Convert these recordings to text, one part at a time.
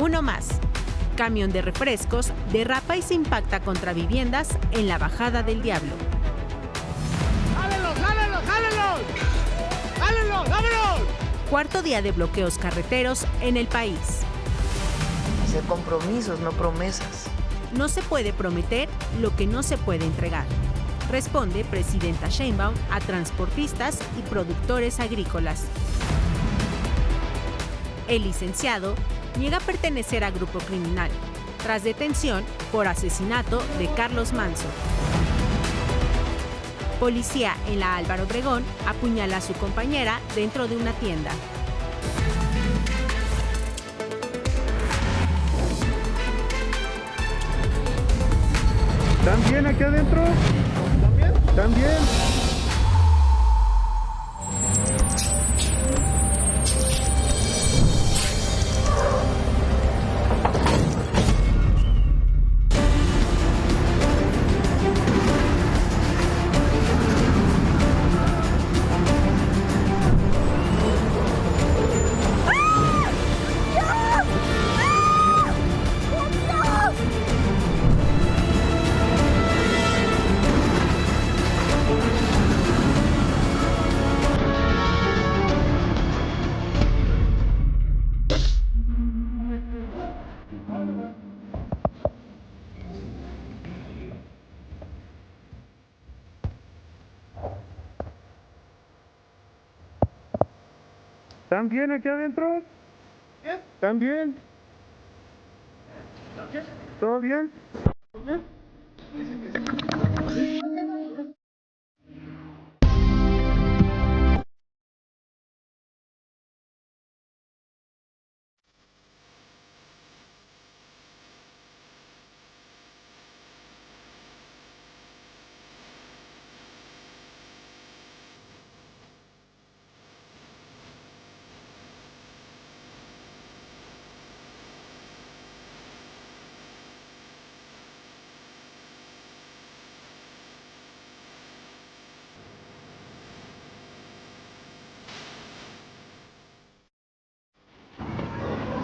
Uno más. Camión de refrescos derrapa y se impacta contra viviendas en la Bajada del Diablo. ¡Jálenlos, jálenlos, jálenlos! ¡Jálenlos, vámonos! Cuarto día de bloqueos carreteros en el país. Hacer compromisos, no promesas. No se puede prometer lo que no se puede entregar. Responde presidenta Sheinbaum a transportistas y productores agrícolas. El licenciado niega pertenecer a grupo criminal, tras detención por asesinato de Carlos Manso. Policía en la Álvaro Obregón apuñala a su compañera dentro de una tienda. ¿También aquí adentro? ¿También? ¿También? ¿También aquí adentro? ¿Bien? ¿También? ¿Todo bien? ¿Todo bien?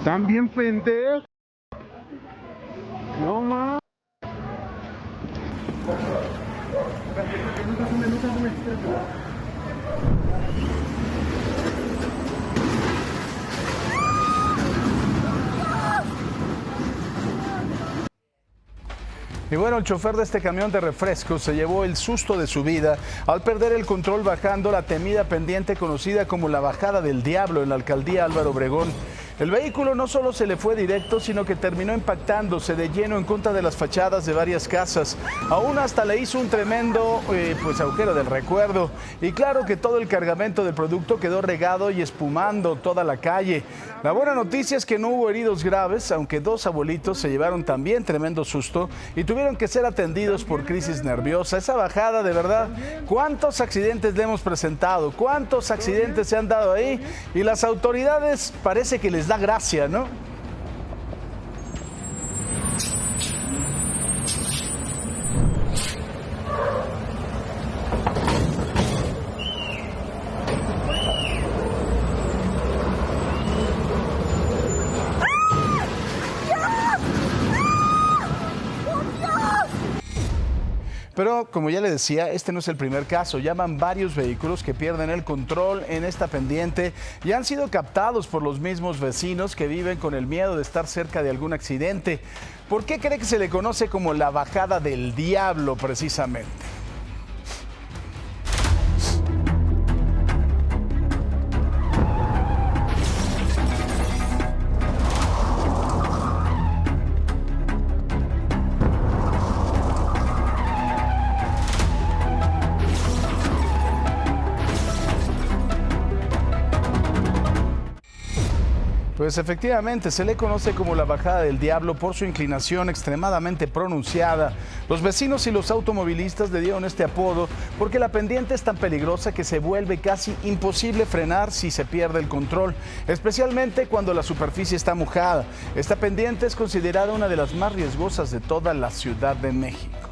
¿También pendejo? No más. Y bueno, el chofer de este camión de refrescos se llevó el susto de su vida al perder el control bajando la temida pendiente conocida como la Bajada del Diablo en la alcaldía Álvaro Obregón. El vehículo no solo se le fue directo, sino que terminó impactándose de lleno en contra de las fachadas de varias casas. Aún hasta le hizo un tremendo agujero del recuerdo. Y claro que todo el cargamento del producto quedó regado y espumando toda la calle. La buena noticia es que no hubo heridos graves, aunque dos abuelitos se llevaron también tremendo susto y tuvieron que ser atendidos por crisis nerviosa. Esa bajada, de verdad, ¿cuántos accidentes le hemos presentado? ¿Cuántos accidentes se han dado ahí? Y las autoridades parece que les da gracia, ¿no? Pero, como ya le decía, este no es el primer caso. Ya van varios vehículos que pierden el control en esta pendiente y han sido captados por los mismos vecinos que viven con el miedo de estar cerca de algún accidente. ¿Por qué cree que se le conoce como la Bajada del Diablo, precisamente? Pues efectivamente, se le conoce como la Bajada del Diablo por su inclinación extremadamente pronunciada. Los vecinos y los automovilistas le dieron este apodo porque la pendiente es tan peligrosa que se vuelve casi imposible frenar si se pierde el control, especialmente cuando la superficie está mojada. Esta pendiente es considerada una de las más riesgosas de toda la Ciudad de México.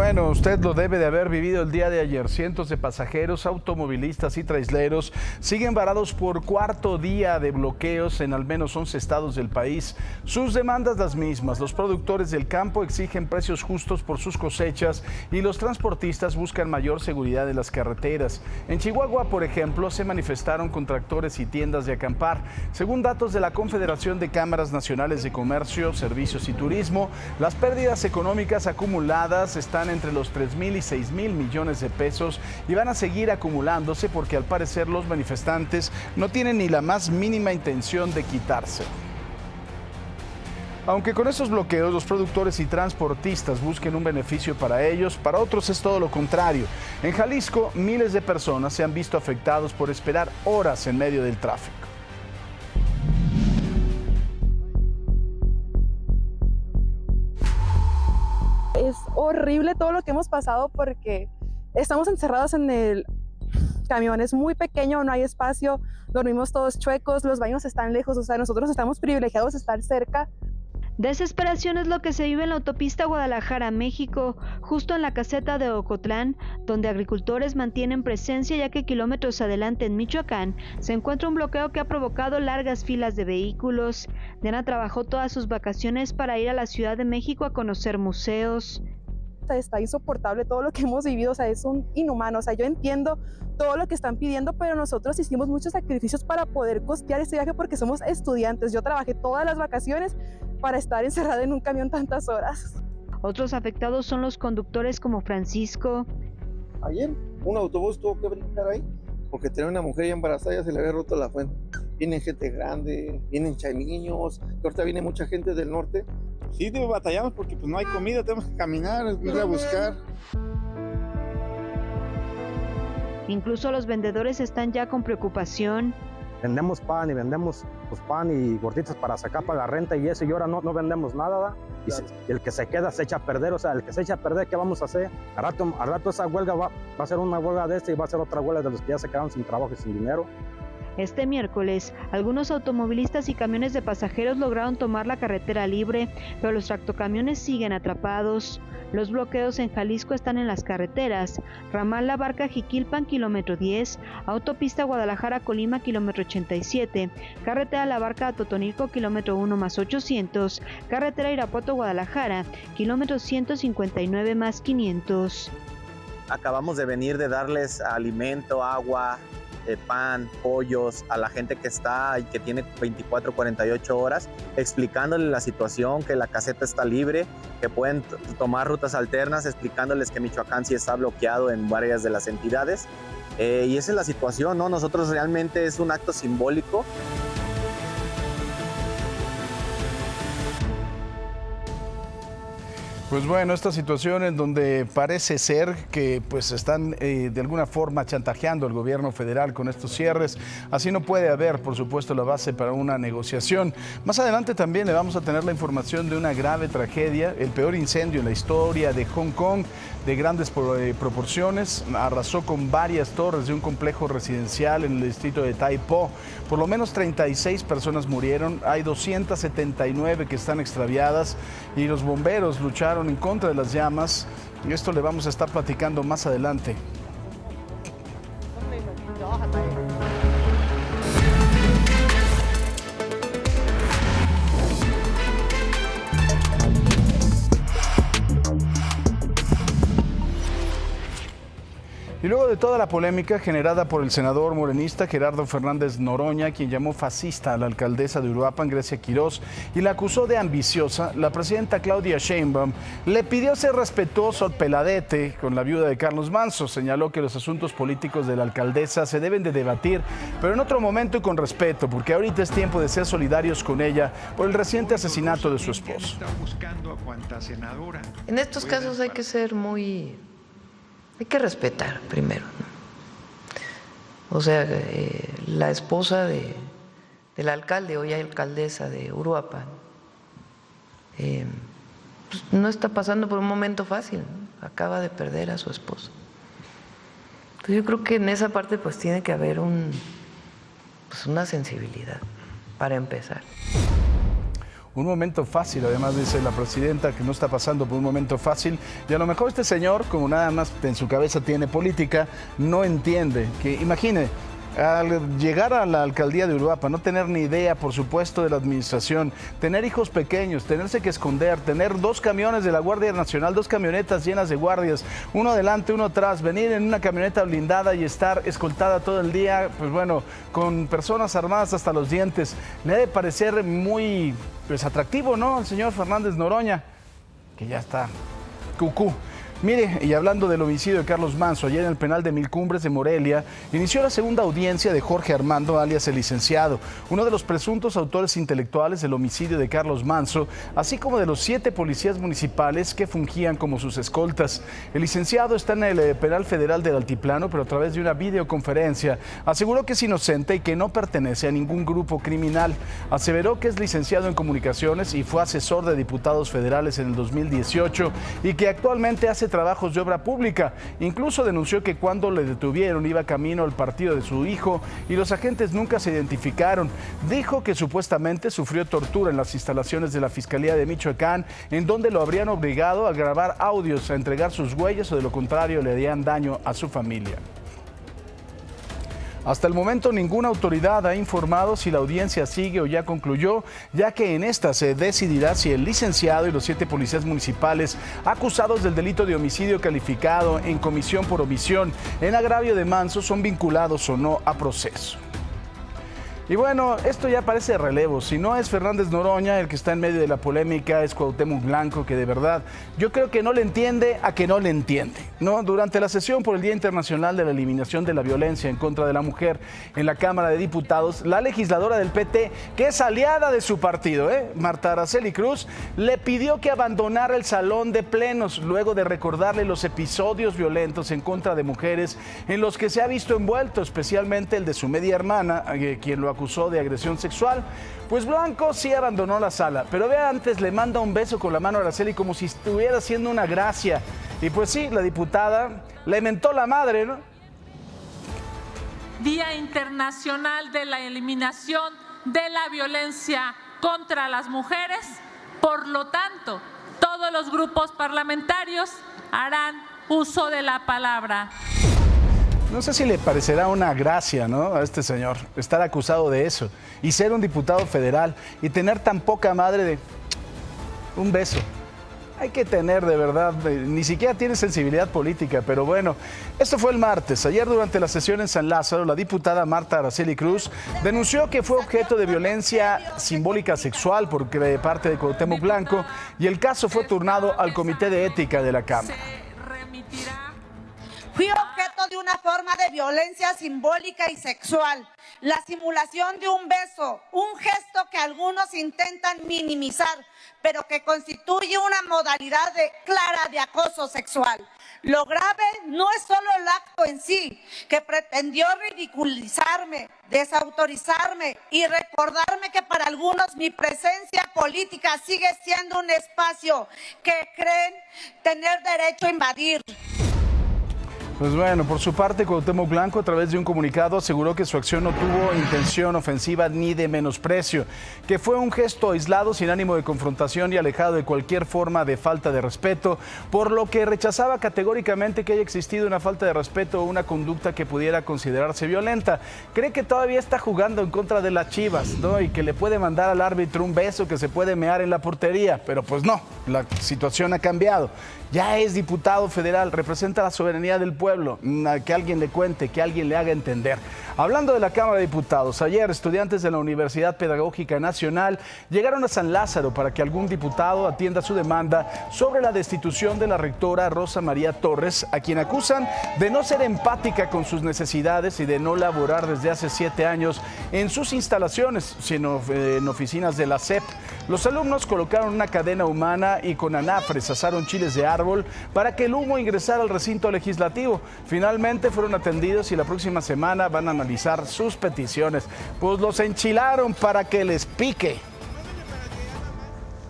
bueno, usted lo debe de haber vivido el día de ayer. Cientos de pasajeros, automovilistas y traileros siguen varados por cuarto día de bloqueos en al menos 11 estados del país. Sus demandas las mismas. Los productores del campo exigen precios justos por sus cosechas y los transportistas buscan mayor seguridad en las carreteras. En Chihuahua, por ejemplo, se manifestaron con tractores y tiendas de acampar. Según datos de la Confederación de Cámaras Nacionales de Comercio, Servicios y Turismo, las pérdidas económicas acumuladas están entre los 3,000 y 6,000 millones de pesos y van a seguir acumulándose porque al parecer los manifestantes no tienen ni la más mínima intención de quitarse. Aunque con estos bloqueos los productores y transportistas busquen un beneficio para ellos, para otros es todo lo contrario. En Jalisco, miles de personas se han visto afectados por esperar horas en medio del tráfico. Es horrible todo lo que hemos pasado porque estamos encerrados en el camión, es muy pequeño, no hay espacio, dormimos todos chuecos, los baños están lejos, o sea, nosotros estamos privilegiados de estar cerca. Desesperación es lo que se vive en la autopista Guadalajara, México, justo en la caseta de Ocotlán, donde agricultores mantienen presencia ya que kilómetros adelante en Michoacán se encuentra un bloqueo que ha provocado largas filas de vehículos. Diana trabajó todas sus vacaciones para ir a la Ciudad de México a conocer museos. Está insoportable todo lo que hemos vivido, o sea, es un inhumano, o sea, yo entiendo todo lo que están pidiendo, pero nosotros hicimos muchos sacrificios para poder costear este viaje porque somos estudiantes. Yo trabajé todas las vacaciones para estar encerrada en un camión tantas horas. Otros afectados son los conductores como Francisco. Ayer un autobús tuvo que brincar ahí porque tenía una mujer ya embarazada, ya se le había roto la fuente. Vienen gente grande, vienen niños, que ahorita viene mucha gente del norte. Sí, batallamos porque pues no hay comida, tenemos que caminar, ir a buscar. Incluso los vendedores están ya con preocupación. Vendemos pan y vendemos pues, pan y gorditas para sacar para la renta y eso, y ahora no vendemos nada, ¿verdad? Y el que se queda se echa a perder, o sea, el que se echa a perder, ¿qué vamos a hacer? Al rato esa huelga va a ser una huelga de y va a ser otra huelga de los que ya se quedaron sin trabajo y sin dinero. Este miércoles, algunos automovilistas y camiones de pasajeros lograron tomar la carretera libre, pero los tractocamiones siguen atrapados. Los bloqueos en Jalisco están en las carreteras: ramal La Barca-Jiquilpan, kilómetro 10, autopista Guadalajara-Colima, kilómetro 87, carretera La Barca-Totonilco, kilómetro 1 más 800, carretera Irapuato-Guadalajara, kilómetro 159 más 500. Acabamos de venir de darles alimento, agua, pan, pollos a la gente que está y que tiene 24, 48 horas, explicándoles la situación, que la caseta está libre, que pueden tomar rutas alternas, explicándoles que Michoacán sí está bloqueado en varias de las entidades. Y esa es la situación, ¿no? Nosotros realmente es un acto simbólico. Pues bueno, esta situación en donde parece ser que pues están de alguna forma chantajeando al gobierno federal con estos cierres, así no puede haber, por supuesto, la base para una negociación. Más adelante también le vamos a tener la información de una grave tragedia, el peor incendio en la historia de Hong Kong, de grandes proporciones, arrasó con varias torres de un complejo residencial en el distrito de Tai Po. Por lo menos 36 personas murieron, hay 279 que están extraviadas y los bomberos lucharon en contra de las llamas. Y esto le vamos a estar platicando más adelante. Y luego de toda la polémica generada por el senador morenista Gerardo Fernández Noroña, quien llamó fascista a la alcaldesa de Uruapan, Grecia Quirós, y la acusó de ambiciosa, la presidenta Claudia Sheinbaum le pidió ser respetuoso al peladete con la viuda de Carlos Manzo. Señaló que los asuntos políticos de la alcaldesa se deben de debatir, pero en otro momento y con respeto, porque ahorita es tiempo de ser solidarios con ella por el reciente asesinato de su esposo. En estos casos hay que ser hay que respetar primero, ¿no? O sea, la esposa del alcalde, hoy alcaldesa de Uruapan, pues no está pasando por un momento fácil, ¿no? Acaba de perder a su esposo. Entonces yo creo que en esa parte pues tiene que haber una sensibilidad para empezar. un momento fácil. Además dice la presidenta que no está pasando por un momento fácil y a lo mejor este señor, como nada más en su cabeza tiene política, no entiende que, imagine, al llegar a la alcaldía de Uruapan, no tener ni idea, por supuesto, de la administración, tener hijos pequeños, tenerse que esconder, tener 2 camiones de la Guardia Nacional, 2 camionetas llenas de guardias, uno adelante, uno atrás, venir en una camioneta blindada y estar escoltada todo el día, pues bueno, con personas armadas hasta los dientes. Le ha de parecer muy, pues, atractivo, ¿no? El señor Fernández Noroña, que ya está cucú. Mire, y hablando del homicidio de Carlos Manso, ayer en el penal de Mil Cumbres de Morelia, inició la segunda audiencia de Jorge Armando, alias el licenciado, uno de los presuntos autores intelectuales del homicidio de Carlos Manso, así como de los 7 policías municipales que fungían como sus escoltas. El licenciado está en el penal federal del Altiplano, pero a través de una videoconferencia aseguró que es inocente y que no pertenece a ningún grupo criminal. Aseveró que es licenciado en comunicaciones y fue asesor de diputados federales en el 2018 y que actualmente hace trabajos de obra pública. Incluso denunció que cuando le detuvieron iba camino al partido de su hijo y los agentes nunca se identificaron. Dijo que supuestamente sufrió tortura en las instalaciones de la Fiscalía de Michoacán, en donde lo habrían obligado a grabar audios, a entregar sus huellas o de lo contrario le harían daño a su familia. Hasta el momento ninguna autoridad ha informado si la audiencia sigue o ya concluyó, ya que en esta se decidirá si el licenciado y los 7 policías municipales acusados del delito de homicidio calificado en comisión por omisión en agravio de Manso son vinculados o no a proceso. Y bueno, esto ya parece relevo. Si no es Fernández Noroña el que está en medio de la polémica, es Cuauhtémoc Blanco, que de verdad yo creo que no le entiende a que no le entiende, ¿no? Durante la sesión por el Día Internacional de la Eliminación de la Violencia en contra de la Mujer en la Cámara de Diputados, la legisladora del PT, que es aliada de su partido, Marta Araceli Cruz, le pidió que abandonara el salón de plenos luego de recordarle los episodios violentos en contra de mujeres en los que se ha visto envuelto, especialmente el de su media hermana, quien lo acusó de agresión sexual. Pues Blanco sí abandonó la sala, pero vea, antes le manda un beso con la mano a Araceli como si estuviera haciendo una gracia. Y pues sí, la diputada le mentó la madre, ¿no? Día Internacional de la Eliminación de la Violencia contra las Mujeres. Por lo tanto, todos los grupos parlamentarios harán uso de la palabra. No sé si le parecerá una gracia, ¿no?, a este señor estar acusado de eso y ser un diputado federal y tener tan poca madre de un beso. Hay que tener de verdad, ni siquiera tiene sensibilidad política, pero bueno, esto fue el martes. Ayer durante la sesión en San Lázaro, la diputada Marta Araceli Cruz denunció que fue objeto de violencia simbólica sexual por parte de Cuauhtémoc Blanco y el caso fue turnado al Comité de Ética de la Cámara. Fui objeto de una forma de violencia simbólica y sexual, la simulación de un beso, un gesto que algunos intentan minimizar, pero que constituye una modalidad clara de acoso sexual. Lo grave no es solo el acto en sí, que pretendió ridiculizarme, desautorizarme y recordarme que para algunos mi presencia política sigue siendo un espacio que creen tener derecho a invadir. Pues bueno, por su parte, Cuauhtémoc Blanco, a través de un comunicado, aseguró que su acción no tuvo intención ofensiva ni de menosprecio, que fue un gesto aislado, sin ánimo de confrontación y alejado de cualquier forma de falta de respeto, por lo que rechazaba categóricamente que haya existido una falta de respeto o una conducta que pudiera considerarse violenta. Cree que todavía está jugando en contra de las Chivas, ¿no?, y que le puede mandar al árbitro un beso, que se puede mear en la portería, pero pues no, la situación ha cambiado. Ya es diputado federal, representa la soberanía del pueblo, que alguien le cuente, que alguien le haga entender. Hablando de la Cámara de Diputados, ayer estudiantes de la Universidad Pedagógica Nacional llegaron a San Lázaro para que algún diputado atienda su demanda sobre la destitución de la rectora Rosa María Torres, a quien acusan de no ser empática con sus necesidades y de no laborar desde hace 7 años en sus instalaciones, sino en oficinas de la SEP. Los alumnos colocaron una cadena humana y con anafres asaron chiles de árbol para que el humo ingresara al recinto legislativo. Finalmente fueron atendidos y la próxima semana van a analizar sus peticiones. Pues los enchilaron para que les pique.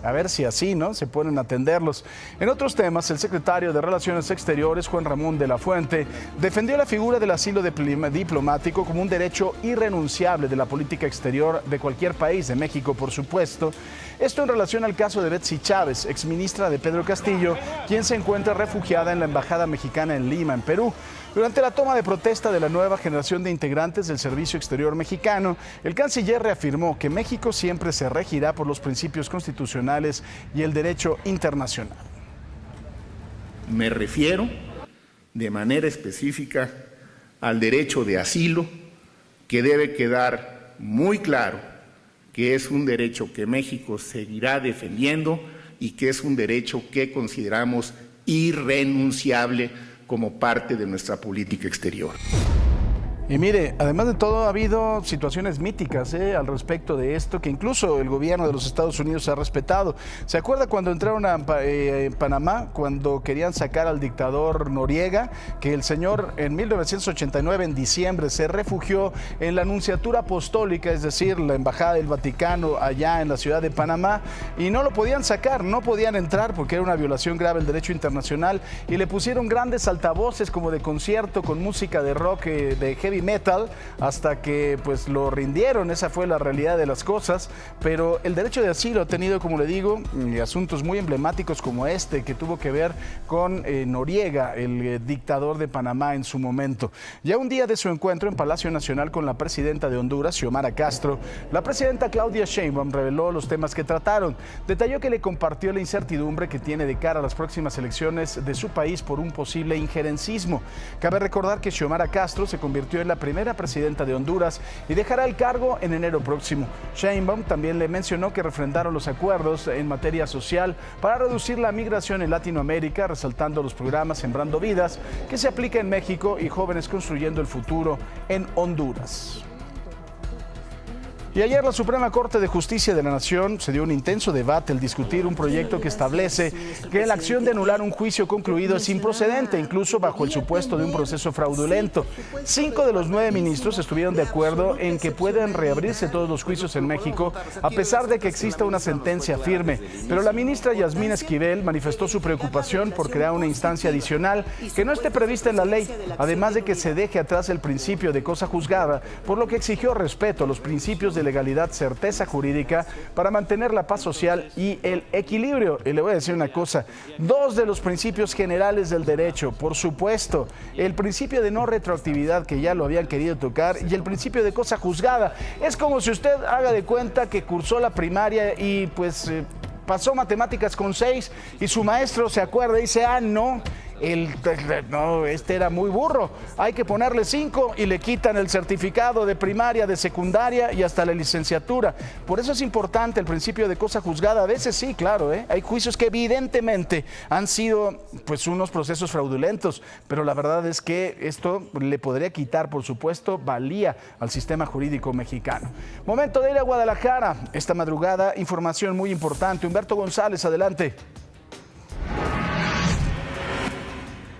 A ver si así, ¿no?, se ponen a atenderlos. En otros temas, el secretario de Relaciones Exteriores, Juan Ramón de la Fuente, defendió la figura del asilo diplomático como un derecho irrenunciable de la política exterior de cualquier país, de México, por supuesto. Esto en relación al caso de Betsy Chávez, exministra de Pedro Castillo, quien se encuentra refugiada en la Embajada Mexicana en Lima, en Perú. Durante la toma de protesta de la nueva generación de integrantes del Servicio Exterior Mexicano, el canciller reafirmó que México siempre se regirá por los principios constitucionales y el derecho internacional. Me refiero de manera específica al derecho de asilo, que debe quedar muy claro que es un derecho que México seguirá defendiendo y que es un derecho que consideramos irrenunciable como parte de nuestra política exterior. Y mire, además de todo ha habido situaciones míticas al respecto de esto, que incluso el gobierno de los Estados Unidos ha respetado. ¿Se acuerda cuando entraron a Panamá, cuando querían sacar al dictador Noriega? Que el señor en 1989, en diciembre, se refugió en la Nunciatura Apostólica, es decir, la Embajada del Vaticano allá en la ciudad de Panamá, y no lo podían sacar, no podían entrar porque era una violación grave del derecho internacional, y le pusieron grandes altavoces como de concierto con música de rock, de heavy metal, hasta que pues lo rindieron. Esa fue la realidad de las cosas. Pero el derecho de asilo ha tenido, como le digo, asuntos muy emblemáticos como este, que tuvo que ver con Noriega, el dictador de Panamá en su momento. Ya un día de su encuentro en Palacio Nacional con la presidenta de Honduras, Xiomara Castro, la presidenta Claudia Sheinbaum reveló los temas que trataron. Detalló que le compartió la incertidumbre que tiene de cara a las próximas elecciones de su país por un posible injerencismo. Cabe recordar que Xiomara Castro se convirtió en la primera presidenta de Honduras y dejará el cargo en enero próximo. Sheinbaum también le mencionó que refrendaron los acuerdos en materia social para reducir la migración en Latinoamérica, resaltando los programas Sembrando Vidas que se aplica en México y Jóvenes Construyendo el Futuro en Honduras. Y ayer la Suprema Corte de Justicia de la Nación se dio un intenso debate al discutir un proyecto que establece que la acción de anular un juicio concluido es improcedente, incluso bajo el supuesto de un proceso fraudulento. 5 de los 9 ministros estuvieron de acuerdo en que pueden reabrirse todos los juicios en México, a pesar de que exista una sentencia firme. Pero la ministra Yasmín Esquivel manifestó su preocupación por crear una instancia adicional que no esté prevista en la ley, además de que se deje atrás el principio de cosa juzgada, por lo que exigió respeto a los principios de legalidad, certeza jurídica para mantener la paz social y el equilibrio. Y le voy a decir una cosa, 2 de los principios generales del derecho, por supuesto, el principio de no retroactividad, que ya lo habían querido tocar, y el principio de cosa juzgada. Es como si usted haga de cuenta que cursó la primaria y pues pasó matemáticas con 6 y su maestro se acuerda y dice, no, este era muy burro, hay que ponerle 5 y le quitan el certificado de primaria, de secundaria y hasta la licenciatura. Por eso es importante el principio de cosa juzgada. A veces sí, claro, hay juicios que evidentemente han sido pues unos procesos fraudulentos, pero la verdad es que esto le podría quitar, por supuesto, valía al sistema jurídico mexicano. Momento de ir a Guadalajara. Esta madrugada, información muy importante. Humberto González, adelante.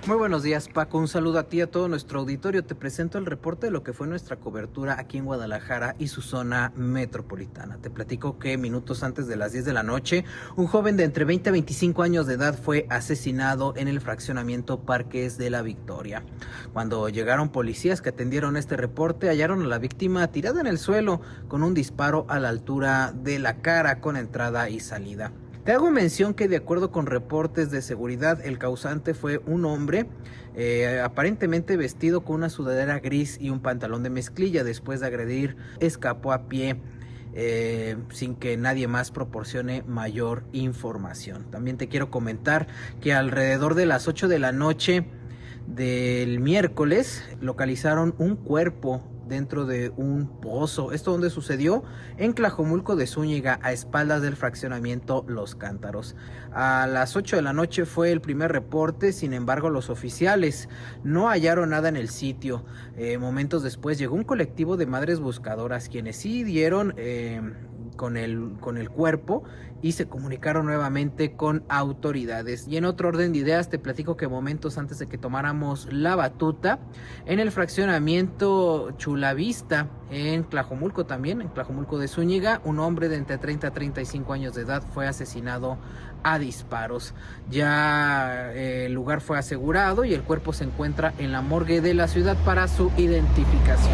Muy buenos días, Paco. Un saludo a ti y a todo nuestro auditorio. Te presento el reporte de lo que fue nuestra cobertura aquí en Guadalajara y su zona metropolitana. Te platico que minutos antes de las 10 de la noche, un joven de entre 20 a 25 años de edad fue asesinado en el fraccionamiento Parques de la Victoria. Cuando llegaron policías que atendieron este reporte, hallaron a la víctima tirada en el suelo con un disparo a la altura de la cara con entrada y salida. Te hago mención que de acuerdo con reportes de seguridad, el causante fue un hombre aparentemente vestido con una sudadera gris y un pantalón de mezclilla. Después de agredir, escapó a pie sin que nadie más proporcione mayor información. También te quiero comentar que alrededor de las 8 de la noche del miércoles localizaron un cuerpo dentro de un pozo. Esto donde sucedió en Tlajomulco de Zúñiga, a espaldas del fraccionamiento Los Cántaros. A las 8 de la noche fue el primer reporte. Sin embargo, los oficiales no hallaron nada en el sitio. Momentos después llegó un colectivo de madres buscadoras, quienes sí dieron el cuerpo y se comunicaron nuevamente con autoridades. Y en otro orden de ideas, te platico que momentos antes de que tomáramos la batuta, en el fraccionamiento Chulavista, en Tlajomulco también, en Tlajomulco de Zúñiga, un hombre de entre 30 a 35 años de edad fue asesinado a disparos. Ya el lugar fue asegurado y el cuerpo se encuentra en la morgue de la ciudad para su identificación.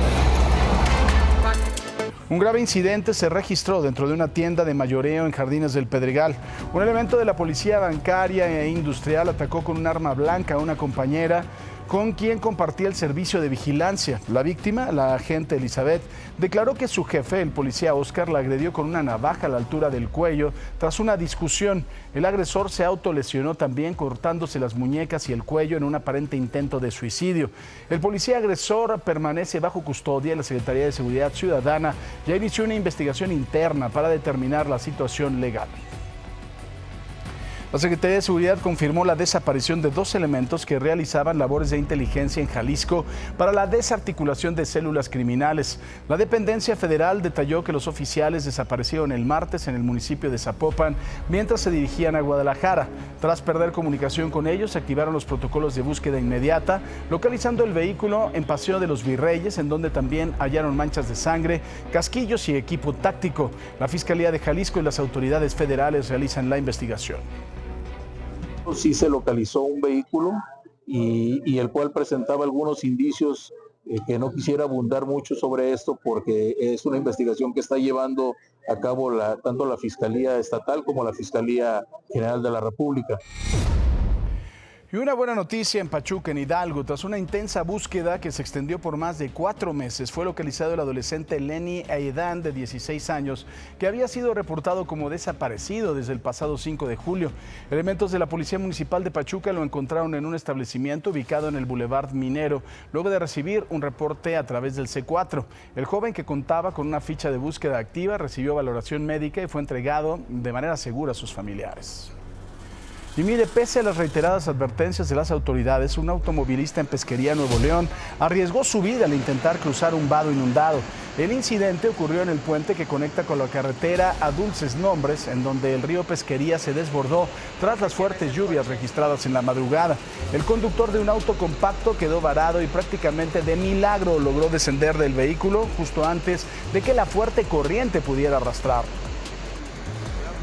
Un grave incidente se registró dentro de una tienda de mayoreo en Jardines del Pedregal. Un elemento de la policía bancaria e industrial atacó con un arma blanca a una compañera con quien compartía el servicio de vigilancia. La víctima, la agente Elizabeth, declaró que su jefe, el policía Oscar, la agredió con una navaja a la altura del cuello tras una discusión. El agresor se autolesionó también cortándose las muñecas y el cuello en un aparente intento de suicidio. El policía agresor permanece bajo custodia y la Secretaría de Seguridad Ciudadana ya inició una investigación interna para determinar la situación legal. La Secretaría de Seguridad confirmó la desaparición de 2 elementos que realizaban labores de inteligencia en Jalisco para la desarticulación de células criminales. La dependencia federal detalló que los oficiales desaparecieron el martes en el municipio de Zapopan mientras se dirigían a Guadalajara. Tras perder comunicación con ellos, se activaron los protocolos de búsqueda inmediata, localizando el vehículo en Paseo de los Virreyes, en donde también hallaron manchas de sangre, casquillos y equipo táctico. La Fiscalía de Jalisco y las autoridades federales realizan la investigación. Sí se localizó un vehículo y el cual presentaba algunos indicios que no quisiera abundar mucho sobre esto porque es una investigación que está llevando a cabo tanto la Fiscalía Estatal como la Fiscalía General de la República. Y una buena noticia en Pachuca, en Hidalgo. Tras una intensa búsqueda que se extendió por más de 4 meses, fue localizado el adolescente Lenny Aidán, de 16 años, que había sido reportado como desaparecido desde el pasado 5 de julio. Elementos de la Policía Municipal de Pachuca lo encontraron en un establecimiento ubicado en el Boulevard Minero, luego de recibir un reporte a través del C4. El joven, que contaba con una ficha de búsqueda activa, recibió valoración médica y fue entregado de manera segura a sus familiares. Y mire, pese a las reiteradas advertencias de las autoridades, un automovilista en Pesquería, Nuevo León, arriesgó su vida al intentar cruzar un vado inundado. El incidente ocurrió en el puente que conecta con la carretera a Dulces Nombres, en donde el río Pesquería se desbordó tras las fuertes lluvias registradas en la madrugada. El conductor de un auto compacto quedó varado y prácticamente de milagro logró descender del vehículo justo antes de que la fuerte corriente pudiera arrastrarlo.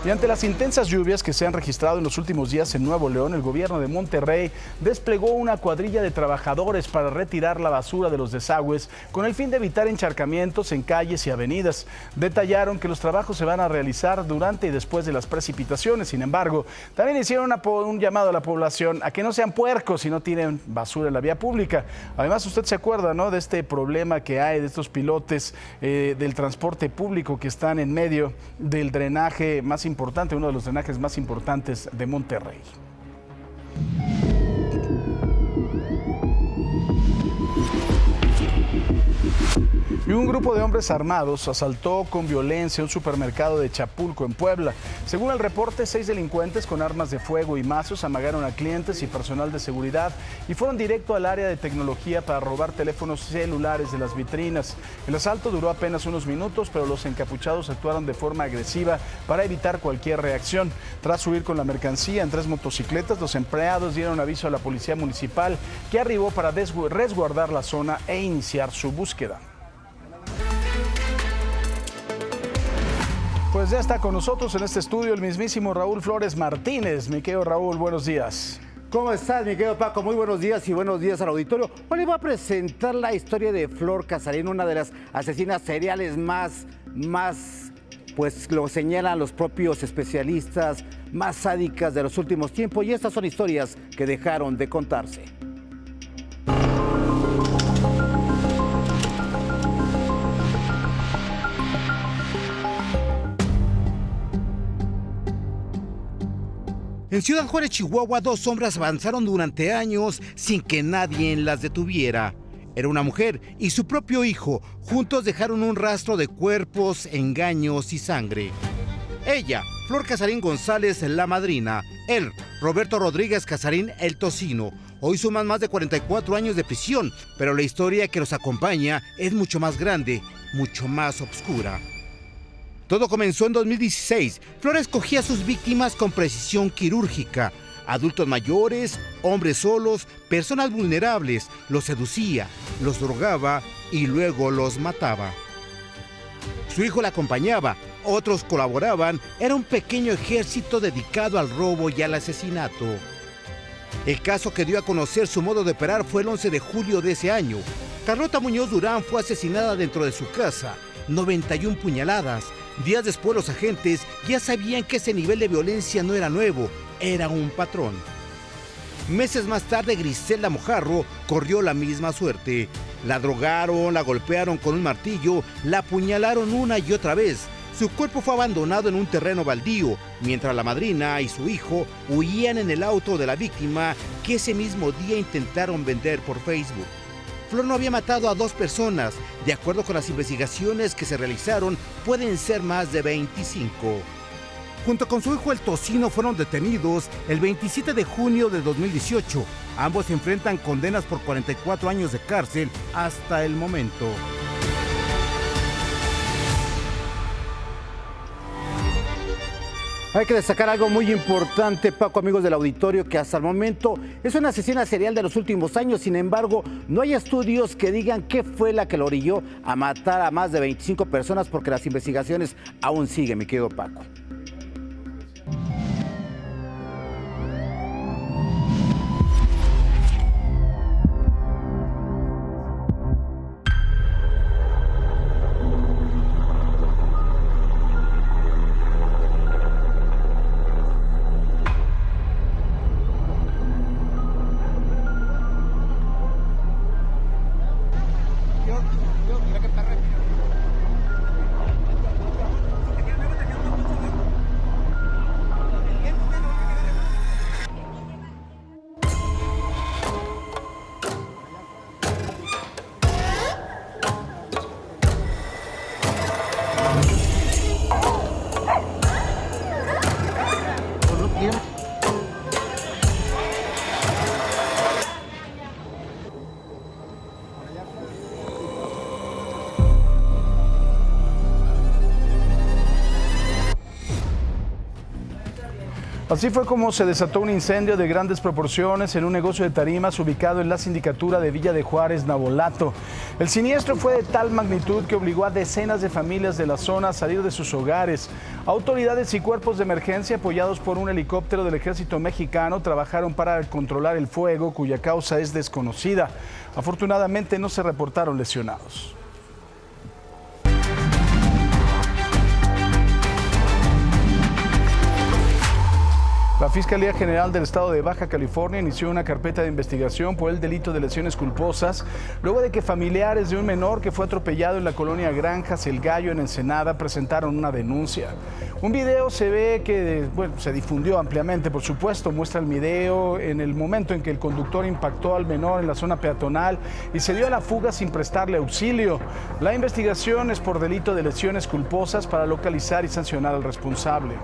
Y ante las intensas lluvias que se han registrado en los últimos días en Nuevo León, el gobierno de Monterrey desplegó una cuadrilla de trabajadores para retirar la basura de los desagües con el fin de evitar encharcamientos en calles y avenidas. Detallaron que los trabajos se van a realizar durante y después de las precipitaciones. Sin embargo, también hicieron un llamado a la población a que no sean puercos si no tienen basura en la vía pública. Además, usted se acuerda, ¿no?, de este problema que hay de estos pilotes del transporte público que están en medio del drenaje más importante, uno de los drenajes más importantes de Monterrey. Y un grupo de hombres armados asaltó con violencia un supermercado de Chapulco, en Puebla. Según el reporte, 6 delincuentes con armas de fuego y mazos amagaron a clientes y personal de seguridad y fueron directo al área de tecnología para robar teléfonos celulares de las vitrinas. El asalto duró apenas unos minutos, pero los encapuchados actuaron de forma agresiva para evitar cualquier reacción. Tras huir con la mercancía en 3 motocicletas, los empleados dieron aviso a la policía municipal, que arribó para resguardar la zona e iniciar su búsqueda. Pues ya está con nosotros en este estudio el mismísimo Raúl Flores Martínez. Mi querido Raúl, buenos días. ¿Cómo estás, mi querido Paco? Muy buenos días y buenos días al auditorio. Hoy le voy a presentar la historia de Flor Casarín, una de las asesinas seriales más, pues lo señalan los propios especialistas, más sádicas de los últimos tiempos. Y estas son historias que dejaron de contarse. En Ciudad Juárez, Chihuahua, 2 hombres avanzaron durante años sin que nadie las detuviera. Era una mujer y su propio hijo. Juntos dejaron un rastro de cuerpos, engaños y sangre. Ella, Flor Casarín González, la madrina. Él, Roberto Rodríguez Casarín, el tocino. Hoy suman más de 44 años de prisión, pero la historia que los acompaña es mucho más grande, mucho más oscura. Todo comenzó en 2016. Flora escogía a sus víctimas con precisión quirúrgica. Adultos mayores, hombres solos, personas vulnerables. Los seducía, los drogaba y luego los mataba. Su hijo la acompañaba, otros colaboraban. Era un pequeño ejército dedicado al robo y al asesinato. El caso que dio a conocer su modo de operar fue el 11 de julio de ese año. Carlota Muñoz Durán fue asesinada dentro de su casa. 91 puñaladas. Días después los agentes ya sabían que ese nivel de violencia no era nuevo, era un patrón. Meses más tarde Griselda Mojarro corrió la misma suerte. La drogaron, la golpearon con un martillo, la apuñalaron una y otra vez. Su cuerpo fue abandonado en un terreno baldío, mientras la madrina y su hijo huían en el auto de la víctima que ese mismo día intentaron vender por Facebook. Flor no había matado a 2 personas. De acuerdo con las investigaciones que se realizaron, pueden ser más de 25. Junto con su hijo el Tocino fueron detenidos el 27 de junio de 2018. Ambos enfrentan condenas por 44 años de cárcel hasta el momento. Hay que destacar algo muy importante, Paco, amigos del auditorio, que hasta el momento es una asesina serial de los últimos años. Sin embargo, no hay estudios que digan qué fue la que lo orilló a matar a más de 25 personas, porque las investigaciones aún siguen, mi querido Paco. Así fue como se desató un incendio de grandes proporciones en un negocio de tarimas ubicado en la sindicatura de Villa de Juárez, Navolato. El siniestro fue de tal magnitud que obligó a decenas de familias de la zona a salir de sus hogares. Autoridades y cuerpos de emergencia apoyados por un helicóptero del ejército mexicano trabajaron para controlar el fuego, cuya causa es desconocida. Afortunadamente no se reportaron lesionados. La Fiscalía General del Estado de Baja California inició una carpeta de investigación por el delito de lesiones culposas, luego de que familiares de un menor que fue atropellado en la colonia Granjas El Gallo en Ensenada presentaron una denuncia. Un video se ve que se difundió ampliamente, por supuesto, muestra el video en el momento en que el conductor impactó al menor en la zona peatonal y se dio a la fuga sin prestarle auxilio. La investigación es por delito de lesiones culposas para localizar y sancionar al responsable.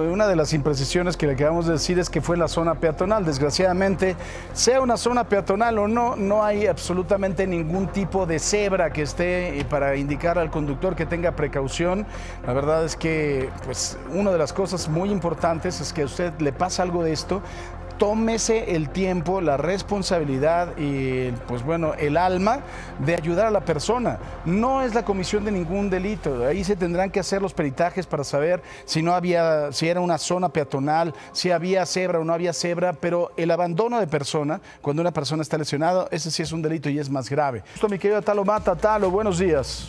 Una de las imprecisiones que le acabamos de decir es que fue en la zona peatonal. Desgraciadamente, sea una zona peatonal o no, no hay absolutamente ningún tipo de cebra que esté para indicar al conductor que tenga precaución. La verdad es que una de las cosas muy importantes es que a usted le pasa algo de esto, tómese el tiempo, la responsabilidad y el alma de ayudar a la persona. No es la comisión de ningún delito. Ahí se tendrán que hacer los peritajes para saber si era una zona peatonal, si había cebra o no había cebra, pero el abandono de persona, cuando una persona está lesionada, ese sí es un delito y es más grave. Esto, mi querido Talo Mata. Talo, buenos días.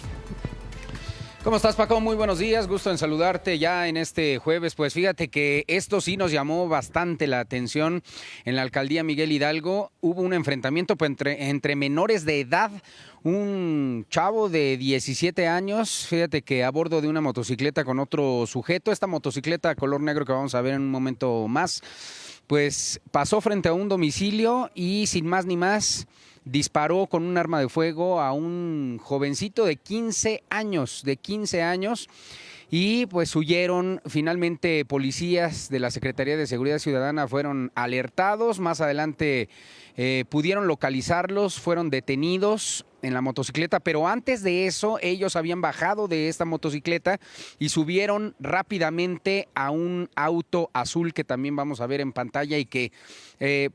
¿Cómo estás, Paco? Muy buenos días, gusto en saludarte ya en este jueves. Pues fíjate que esto sí nos llamó bastante la atención. En la alcaldía Miguel Hidalgo hubo un enfrentamiento entre menores de edad. Un chavo de 17 años, fíjate que a bordo de una motocicleta con otro sujeto, esta motocicleta color negro que vamos a ver en un momento más, pues pasó frente a un domicilio y sin más ni más disparó con un arma de fuego a un jovencito de 15 años, y pues huyeron. Finalmente policías de la Secretaría de Seguridad Ciudadana fueron alertados, más adelante pudieron localizarlos, fueron detenidos en la motocicleta, pero antes de eso ellos habían bajado de esta motocicleta y subieron rápidamente a un auto azul que también vamos a ver en pantalla y que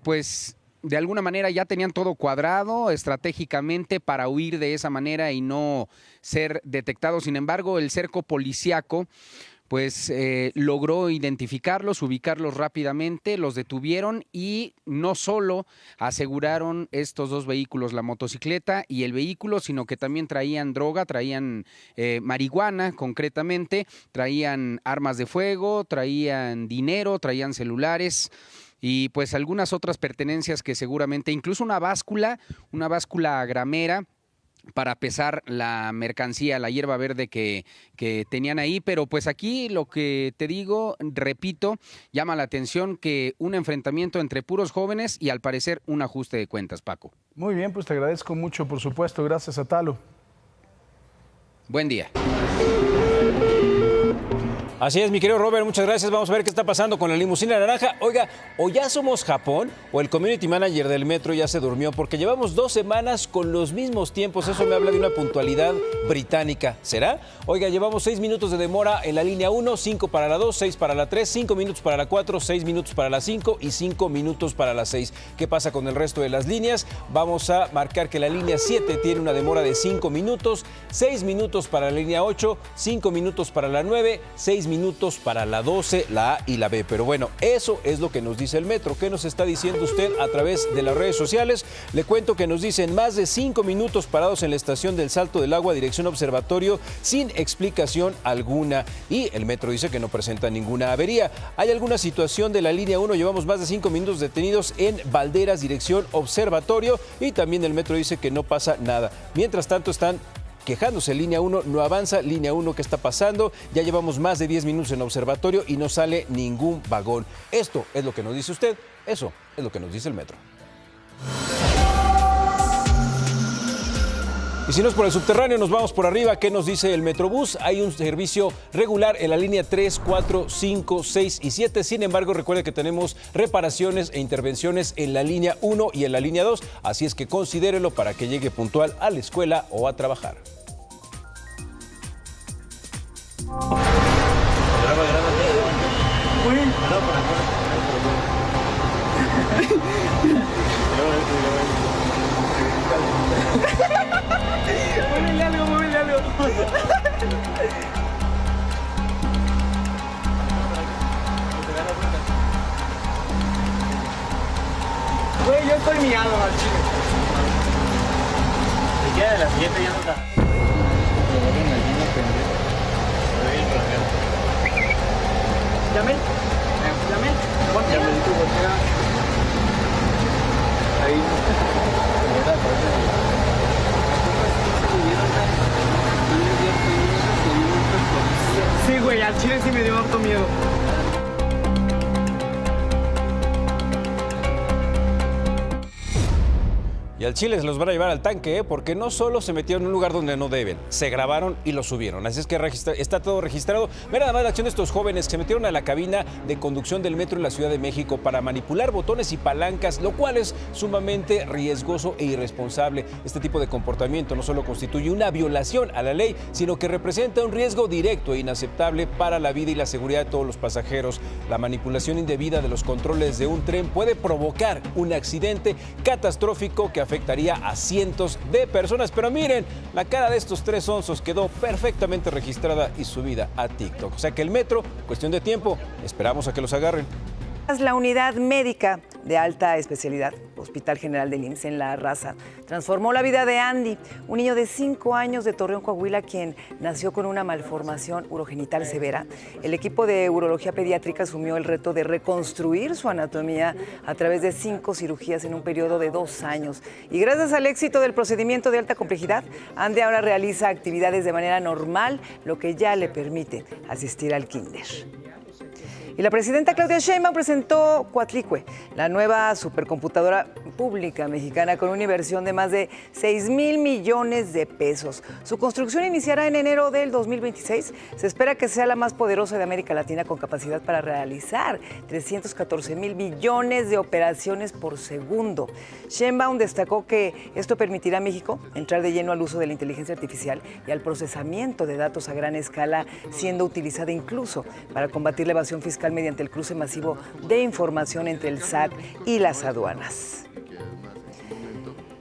pues de alguna manera ya tenían todo cuadrado estratégicamente para huir de esa manera y no ser detectados. Sin embargo, el cerco policíaco pues logró identificarlos, ubicarlos rápidamente, los detuvieron y no solo aseguraron estos dos vehículos, la motocicleta y el vehículo, sino que también traían droga, traían marihuana concretamente, traían armas de fuego, traían dinero, traían celulares y pues algunas otras pertenencias que seguramente, incluso una báscula gramera para pesar la mercancía, la hierba verde que tenían ahí. Pero pues aquí lo que te digo, repito, llama la atención que un enfrentamiento entre puros jóvenes y al parecer un ajuste de cuentas, Paco. Muy bien, pues te agradezco mucho, por supuesto. Gracias, Atalo. Buen día. Así es, mi querido Robert, muchas gracias. Vamos a ver qué está pasando con la limusina naranja. Oiga, o ya somos Japón o el community manager del metro ya se durmió porque llevamos 2 semanas con los mismos tiempos. Eso me habla de una puntualidad británica. ¿Será? Oiga, llevamos 6 minutos de demora en la línea 1, 5 para la 2, 6 para la 3, 5 minutos para la 4, 6 minutos para la 5 y 5 minutos para la 6. ¿Qué pasa con el resto de las líneas? Vamos a marcar que la línea 7 tiene una demora de 5 minutos, 6 minutos para la línea 8, 5 minutos para la 9, 6 minutos para la 12, la A y la B. Pero bueno, eso es lo que nos dice el metro. ¿Qué nos está diciendo usted a través de las redes sociales? Le cuento que nos dicen más de 5 minutos parados en la estación del Salto del Agua, dirección Observatorio, sin explicación alguna. Y el metro dice que no presenta ninguna avería. Hay alguna situación de la línea 1, llevamos más de 5 minutos detenidos en Valderas, dirección Observatorio, y también el metro dice que no pasa nada. Mientras tanto están quejándose, línea 1 no avanza, línea 1 ¿qué está pasando? Ya llevamos más de 10 minutos en Observatorio y no sale ningún vagón. Esto es lo que nos dice usted, eso es lo que nos dice el metro. Y si no es por el subterráneo, nos vamos por arriba. ¿Qué nos dice el Metrobús? Hay un servicio regular en la línea 3, 4, 5, 6 y 7. Sin embargo, recuerde que tenemos reparaciones e intervenciones en la línea 1 y en la línea 2. Así es que considérelo para que llegue puntual a la escuela o a trabajar. Muévele algo. Güey, yo estoy miado al chile. Se queda de la siguiente, ya no está. Llamé. Llamé, tú voltea. Ahí. Sí, güey, al chile sí me dio harto miedo. Y al Chile se los van a llevar al tanque, porque no solo se metieron en un lugar donde no deben, se grabaron y lo subieron. Así es que está todo registrado. Mira nada más la acción de estos jóvenes que se metieron a la cabina de conducción del metro en la Ciudad de México para manipular botones y palancas, lo cual es sumamente riesgoso e irresponsable. Este tipo de comportamiento no solo constituye una violación a la ley, sino que representa un riesgo directo e inaceptable para la vida y la seguridad de todos los pasajeros. La manipulación indebida de los controles de un tren puede provocar un accidente catastrófico que afectaría a cientos de personas. Pero miren, la cara de estos 3 onzos quedó perfectamente registrada y subida a TikTok. O sea que el metro, cuestión de tiempo, esperamos a que los agarren. La unidad médica de alta especialidad, Hospital General del IMSS en La Raza, transformó la vida de Andy, un niño de 5 años de Torreón, Coahuila, quien nació con una malformación urogenital severa. El equipo de urología pediátrica asumió el reto de reconstruir su anatomía a través de 5 cirugías en un periodo de 2 años. Y gracias al éxito del procedimiento de alta complejidad, Andy ahora realiza actividades de manera normal, lo que ya le permite asistir al kinder. Y la presidenta Claudia Sheinbaum presentó Coatlicue, la nueva supercomputadora pública mexicana con una inversión de más de 6,000 millones de pesos. Su construcción iniciará en enero del 2026. Se espera que sea la más poderosa de América Latina, con capacidad para realizar 314,000 billones de operaciones por segundo. Sheinbaum destacó que esto permitirá a México entrar de lleno al uso de la inteligencia artificial y al procesamiento de datos a gran escala, siendo utilizada incluso para combatir la evasión fiscal mediante el cruce masivo de información entre el SAT y las aduanas.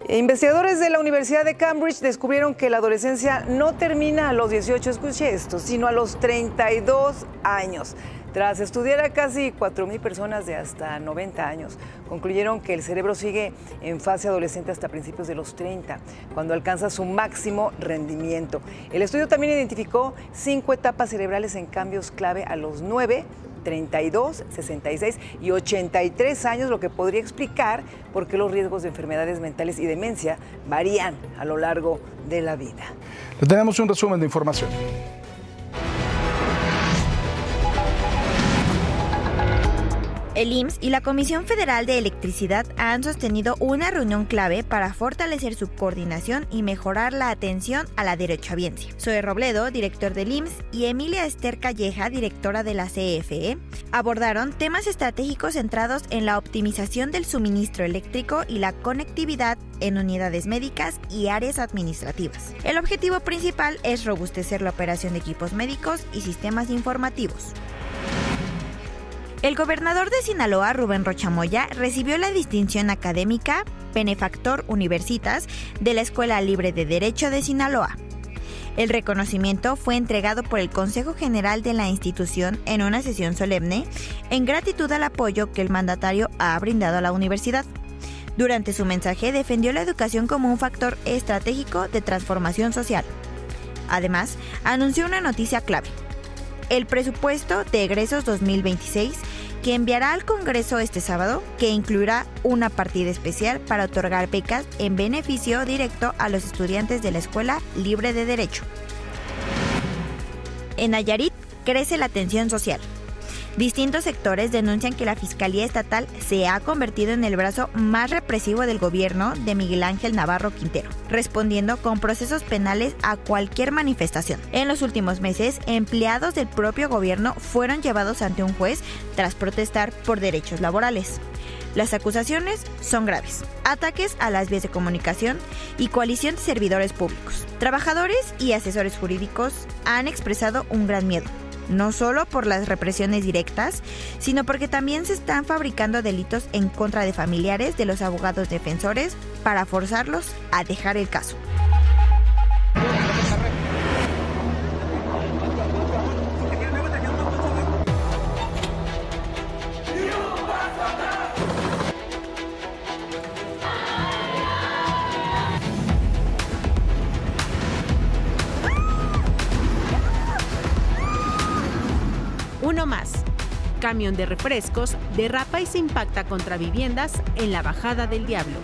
Investigadores de la Universidad de Cambridge descubrieron que la adolescencia no termina a los 18, escuche esto, sino a los 32 años. Tras estudiar a casi 4,000 personas de hasta 90 años, concluyeron que el cerebro sigue en fase adolescente hasta principios de los 30, cuando alcanza su máximo rendimiento. El estudio también identificó 5 etapas cerebrales en cambios clave a los 9, 32, 66 y 83 años, lo que podría explicar por qué los riesgos de enfermedades mentales y demencia varían a lo largo de la vida. Le tenemos un resumen de información. El IMSS y la Comisión Federal de Electricidad han sostenido una reunión clave para fortalecer su coordinación y mejorar la atención a la derechohabiencia. Zoe Robledo, director del IMSS, y Emilia Esther Calleja, directora de la CFE, abordaron temas estratégicos centrados en la optimización del suministro eléctrico y la conectividad en unidades médicas y áreas administrativas. El objetivo principal es robustecer la operación de equipos médicos y sistemas informativos. El gobernador de Sinaloa, Rubén Rocha Moya, recibió la distinción académica Benefactor Universitas de la Escuela Libre de Derecho de Sinaloa. El reconocimiento fue entregado por el Consejo General de la institución en una sesión solemne en gratitud al apoyo que el mandatario ha brindado a la universidad. Durante su mensaje defendió la educación como un factor estratégico de transformación social. Además, anunció una noticia clave: el presupuesto de egresos 2026, que enviará al Congreso este sábado, que incluirá una partida especial para otorgar becas en beneficio directo a los estudiantes de la Escuela Libre de Derecho. En Nayarit crece la tensión social. Distintos sectores denuncian que la Fiscalía Estatal se ha convertido en el brazo más represivo del gobierno de Miguel Ángel Navarro Quintero, respondiendo con procesos penales a cualquier manifestación. En los últimos meses, empleados del propio gobierno fueron llevados ante un juez tras protestar por derechos laborales. Las acusaciones son graves: ataques a las vías de comunicación y coalición de servidores públicos. Trabajadores y asesores jurídicos han expresado un gran miedo, no solo por las represiones directas, sino porque también se están fabricando delitos en contra de familiares de los abogados defensores para forzarlos a dejar el caso. Uno más. Camión de refrescos derrapa y se impacta contra viviendas en la Bajada del Diablo.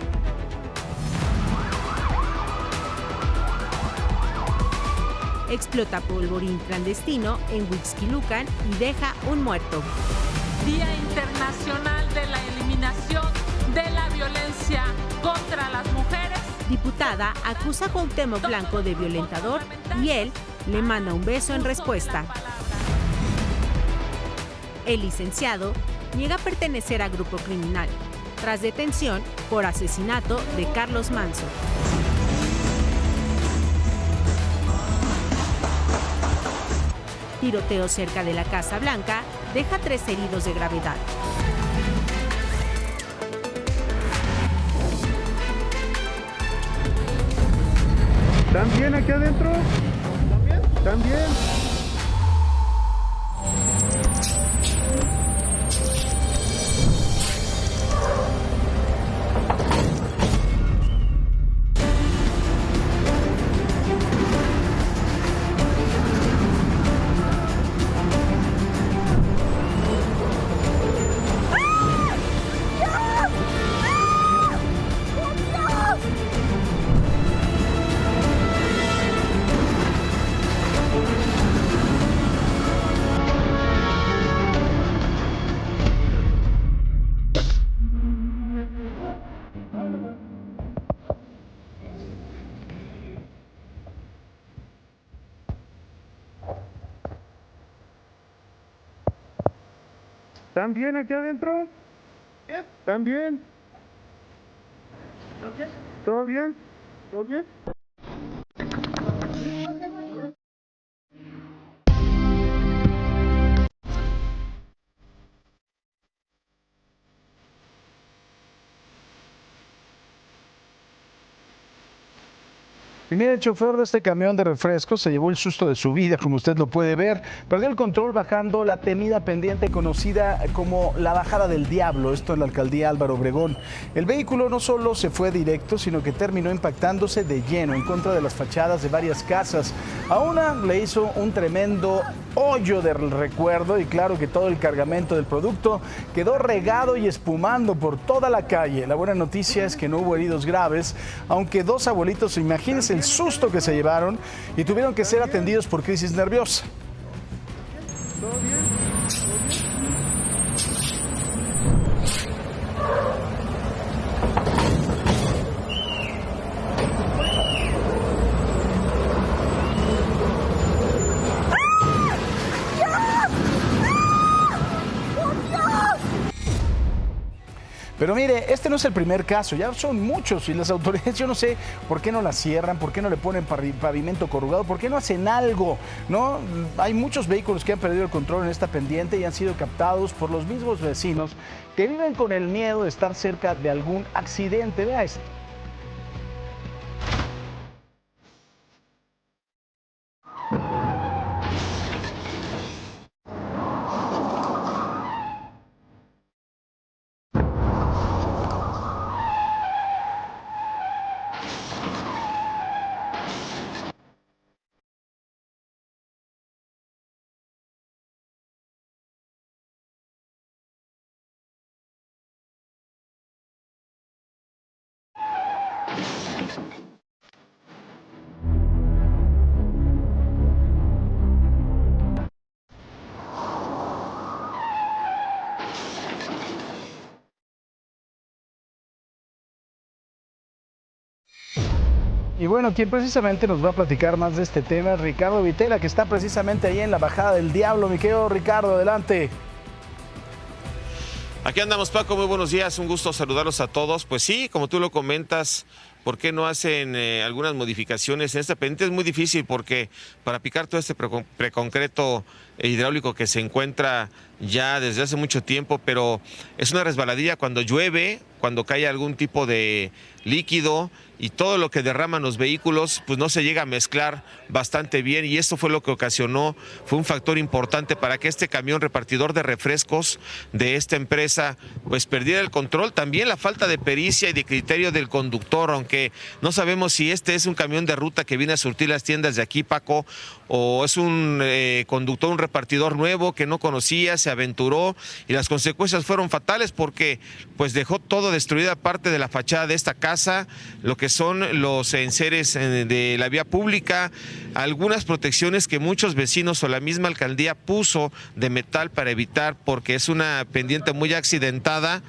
Explota polvorín clandestino en Huixquilucan y deja un muerto. Día Internacional de la Eliminación de la Violencia contra las Mujeres. Diputada acusa a Cuauhtémoc Blanco de violentador y él le manda un beso en respuesta. El licenciado niega pertenecer a grupo criminal, tras detención por asesinato de Carlos Manso. Tiroteo cerca de la Casa Blanca deja 3 heridos de gravedad. ¿Están bien aquí adentro? ¿Están bien? ¿Están bien aquí adentro? ¿Están bien? ¿Todo bien? ¿Todo bien? Y mire, el chofer de este camión de refrescos se llevó el susto de su vida, como usted lo puede ver. Perdió el control bajando la temida pendiente conocida como la Bajada del Diablo, esto en la alcaldía Álvaro Obregón. El vehículo no solo se fue directo, sino que terminó impactándose de lleno en contra de las fachadas de varias casas. A una le hizo un tremendo hoyo de recuerdo y claro que todo el cargamento del producto quedó regado y espumando por toda la calle. La buena noticia es que no hubo heridos graves, aunque dos abuelitos, imagínense el susto que se llevaron y tuvieron que ser atendidos por crisis nerviosa. ¿Todo bien? Pero mire, este no es el primer caso, ya son muchos y las autoridades, yo no sé por qué no la cierran, por qué no le ponen pavimento corrugado, por qué no hacen algo, ¿no? Hay muchos vehículos que han perdido el control en esta pendiente y han sido captados por los mismos vecinos que viven con el miedo de estar cerca de algún accidente. Vea esto. Y bueno, quien precisamente nos va a platicar más de este tema es Ricardo Vitela, que está precisamente ahí en la Bajada del Diablo. Mi querido Ricardo, adelante. Aquí andamos, Paco, muy buenos días, un gusto saludarlos a todos. Pues sí, como tú lo comentas, ¿por qué no hacen algunas modificaciones en esta pendiente? Es muy difícil porque para picar todo este preconcreto hidráulico que se encuentra ya desde hace mucho tiempo, pero es una resbaladilla cuando llueve, cuando cae algún tipo de líquido y todo lo que derraman los vehículos, pues no se llega a mezclar bastante bien y esto fue lo que ocasionó, fue un factor importante para que este camión repartidor de refrescos de esta empresa pues perdiera el control. También la falta de pericia y de criterio del conductor, aunque no sabemos si este es un camión de ruta que viene a surtir las tiendas de aquí, Paco, o es un conductor, un repartidor nuevo que no conocía, se aventuró y las consecuencias fueron fatales porque pues dejó todo destruida, parte de la fachada de esta casa, lo que son los enseres de la vía pública, algunas protecciones que muchos vecinos o la misma alcaldía puso de metal para evitar, porque es una pendiente muy accidentada,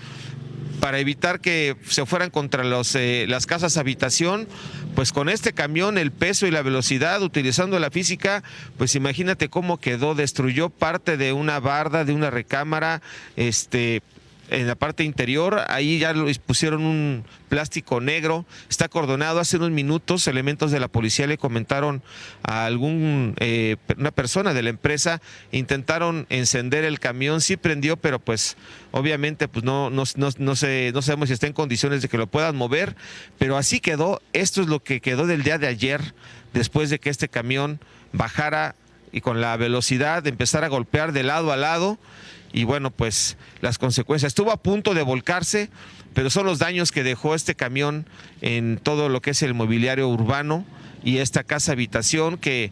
para evitar que se fueran contra las casas habitación. Pues con este camión, el peso y la velocidad, utilizando la física, pues imagínate cómo quedó, destruyó parte de una barda, de una recámara, en la parte interior, ahí ya pusieron un plástico negro, está acordonado. Hace unos minutos elementos de la policía le comentaron a una persona de la empresa, intentaron encender el camión, sí prendió, pero pues obviamente pues no sabemos si está en condiciones de que lo puedan mover, pero así quedó. Esto es lo que quedó del día de ayer, después de que este camión bajara y con la velocidad de empezar a golpear de lado a lado. Y bueno, pues las consecuencias. Estuvo a punto de volcarse, pero son los daños que dejó este camión en todo lo que es el mobiliario urbano y esta casa habitación, que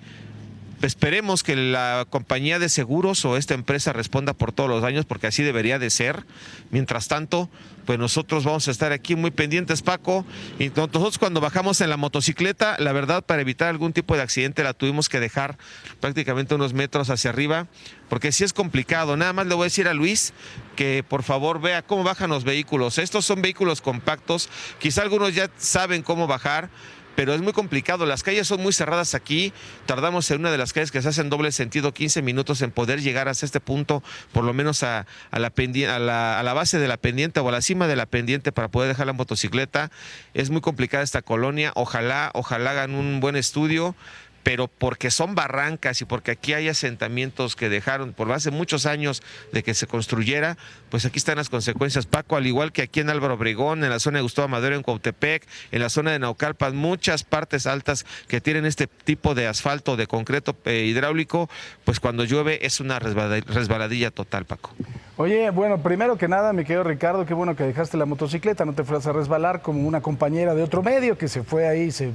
esperemos que la compañía de seguros o esta empresa responda por todos los daños, porque así debería de ser. Mientras tanto, pues nosotros vamos a estar aquí muy pendientes, Paco, y nosotros cuando bajamos en la motocicleta, la verdad, para evitar algún tipo de accidente, la tuvimos que dejar prácticamente unos metros hacia arriba, porque sí es complicado. Nada más le voy a decir a Luis que por favor vea cómo bajan los vehículos. Estos son vehículos compactos, quizá algunos ya saben cómo bajar, pero es muy complicado. Las calles son muy cerradas aquí. Tardamos en una de las calles que se hace en doble sentido 15 minutos en poder llegar hasta este punto, por lo menos a la base de la pendiente o a la cima de la pendiente para poder dejar la motocicleta. Es muy complicada esta colonia. Ojalá hagan un buen estudio, pero porque son barrancas y porque aquí hay asentamientos que dejaron por hace muchos años de que se construyera, pues aquí están las consecuencias, Paco, al igual que aquí en Álvaro Obregón, en la zona de Gustavo Madero, en Cuautepec, en la zona de Naucalpan, muchas partes altas que tienen este tipo de asfalto, de concreto hidráulico, pues cuando llueve es una resbaladilla total, Paco. Oye, bueno, primero que nada, mi querido Ricardo, qué bueno que dejaste la motocicleta, no te fueras a resbalar como una compañera de otro medio que se fue ahí, se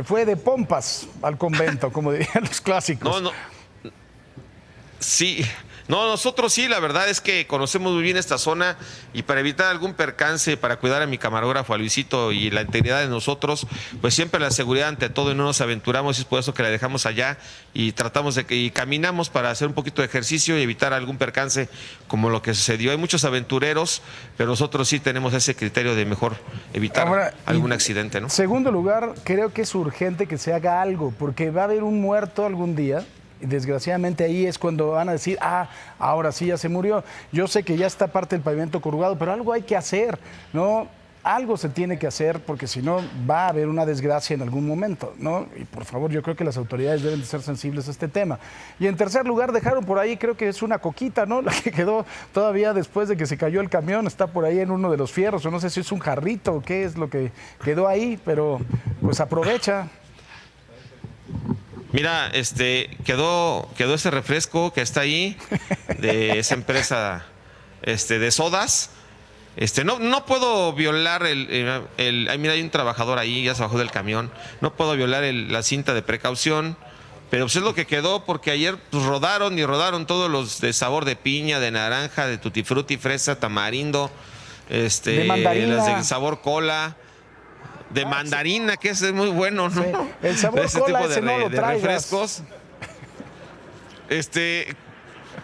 fue de pompas al convento, como dirían los clásicos. No. Sí. No, nosotros sí, la verdad es que conocemos muy bien esta zona y para evitar algún percance, para cuidar a mi camarógrafo, a Luisito, y la integridad de nosotros, pues siempre la seguridad ante todo y no nos aventuramos, y es por eso que la dejamos allá y tratamos y caminamos para hacer un poquito de ejercicio y evitar algún percance como lo que sucedió. Hay muchos aventureros, pero nosotros sí tenemos ese criterio de mejor evitar algún accidente, ¿no? Segundo lugar, creo que es urgente que se haga algo, porque va a haber un muerto algún día. Y desgraciadamente ahí es cuando van a decir, ahora sí ya se murió. Yo sé que ya está parte del pavimento corrugado, pero algo hay que hacer, ¿no? Algo se tiene que hacer porque si no va a haber una desgracia en algún momento, ¿no? Y por favor, yo creo que las autoridades deben de ser sensibles a este tema. Y en tercer lugar, dejaron por ahí, creo que es una coquita, ¿no? La que quedó todavía después de que se cayó el camión, está por ahí en uno de los fierros, o no sé si es un jarrito o qué es lo que quedó ahí, pero pues aprovecha. Mira, quedó ese refresco que está ahí de esa empresa de sodas. No puedo violar mira, hay un trabajador ahí, ya se bajó del camión. No puedo violar la cinta de precaución, pero pues es lo que quedó porque ayer pues, rodaron todos los de sabor de piña, de naranja, de tutti frutti, fresa, tamarindo, de mandarina, las de sabor cola. De mandarina, que ese es muy bueno, ¿no? Sí. El sabor ese cola, tipo ese no lo de traigas. refrescos.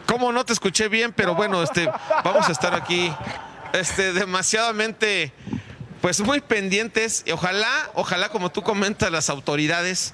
¿Cómo no te escuché bien? Pero bueno, vamos a estar aquí demasiadamente, pues muy pendientes. Ojalá, como tú comentas, las autoridades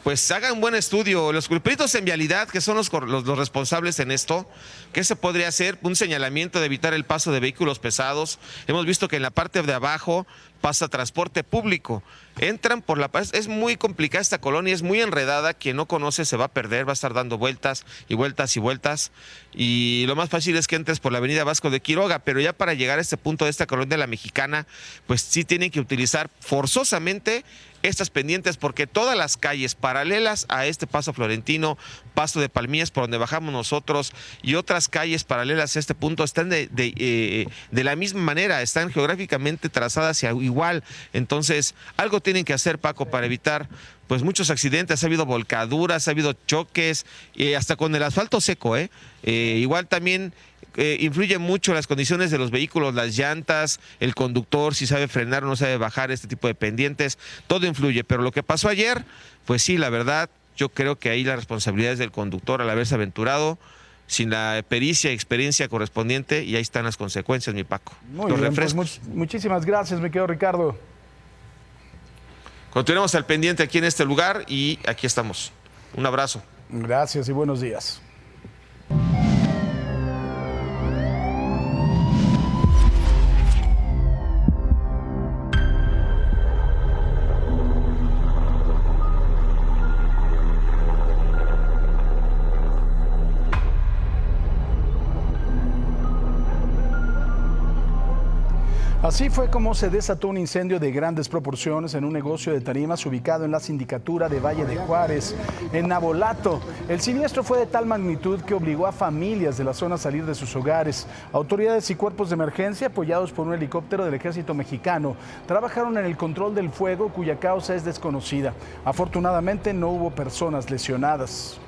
pues hagan un buen estudio. Los peritos en vialidad, que son los responsables en esto, ¿qué se podría hacer? Un señalamiento de evitar el paso de vehículos pesados. Hemos visto que en la parte de abajo pasa transporte público. Entran por la paz. Es muy complicada esta colonia, es muy enredada. Quien no conoce se va a perder, va a estar dando vueltas y vueltas y vueltas. Y lo más fácil es que entres por la avenida Vasco de Quiroga, pero ya para llegar a este punto de esta colonia de la Mexicana, pues sí tienen que utilizar forzosamente estas pendientes, porque todas las calles paralelas a este Paso Florentino, Paso de Palmillas, por donde bajamos nosotros, y otras calles paralelas a este punto están de la misma manera, están geográficamente trazadas igual. Entonces, algo tienen que hacer, Paco, para evitar pues muchos accidentes. Ha habido volcaduras, ha habido choques, hasta con el asfalto seco, igual también influye mucho las condiciones de los vehículos, las llantas, el conductor, si sabe frenar o no sabe bajar, este tipo de pendientes, todo influye. Pero lo que pasó ayer, pues sí, la verdad, yo creo que ahí la responsabilidad es del conductor al haberse aventurado sin la pericia y experiencia correspondiente, y ahí están las consecuencias, mi Paco. Muy bien, pues muchísimas gracias, mi querido Ricardo. Continuamos al pendiente aquí en este lugar y aquí estamos. Un abrazo. Gracias y buenos días. Así fue como se desató un incendio de grandes proporciones en un negocio de tarimas ubicado en la sindicatura de Valle de Juárez, en Navolato. El siniestro fue de tal magnitud que obligó a familias de la zona a salir de sus hogares. Autoridades y cuerpos de emergencia, apoyados por un helicóptero del ejército mexicano, trabajaron en el control del fuego, cuya causa es desconocida. Afortunadamente no hubo personas lesionadas.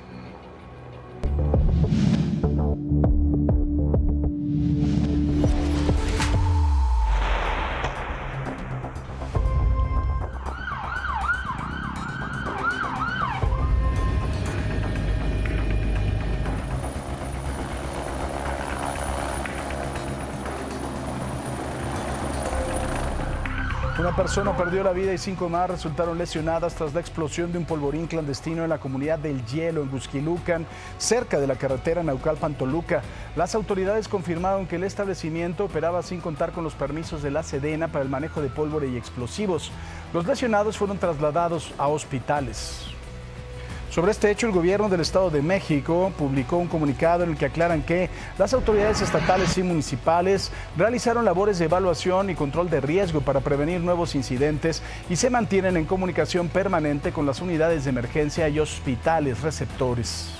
Una persona perdió la vida y 5 más resultaron lesionadas tras la explosión de un polvorín clandestino en la comunidad del Hielo, en Huixquilucan, cerca de la carretera Naucalpan-Toluca. Las autoridades confirmaron que el establecimiento operaba sin contar con los permisos de la Sedena para el manejo de pólvora y explosivos. Los lesionados fueron trasladados a hospitales. Sobre este hecho, el gobierno del Estado de México publicó un comunicado en el que aclaran que las autoridades estatales y municipales realizaron labores de evaluación y control de riesgo para prevenir nuevos incidentes y se mantienen en comunicación permanente con las unidades de emergencia y hospitales receptores.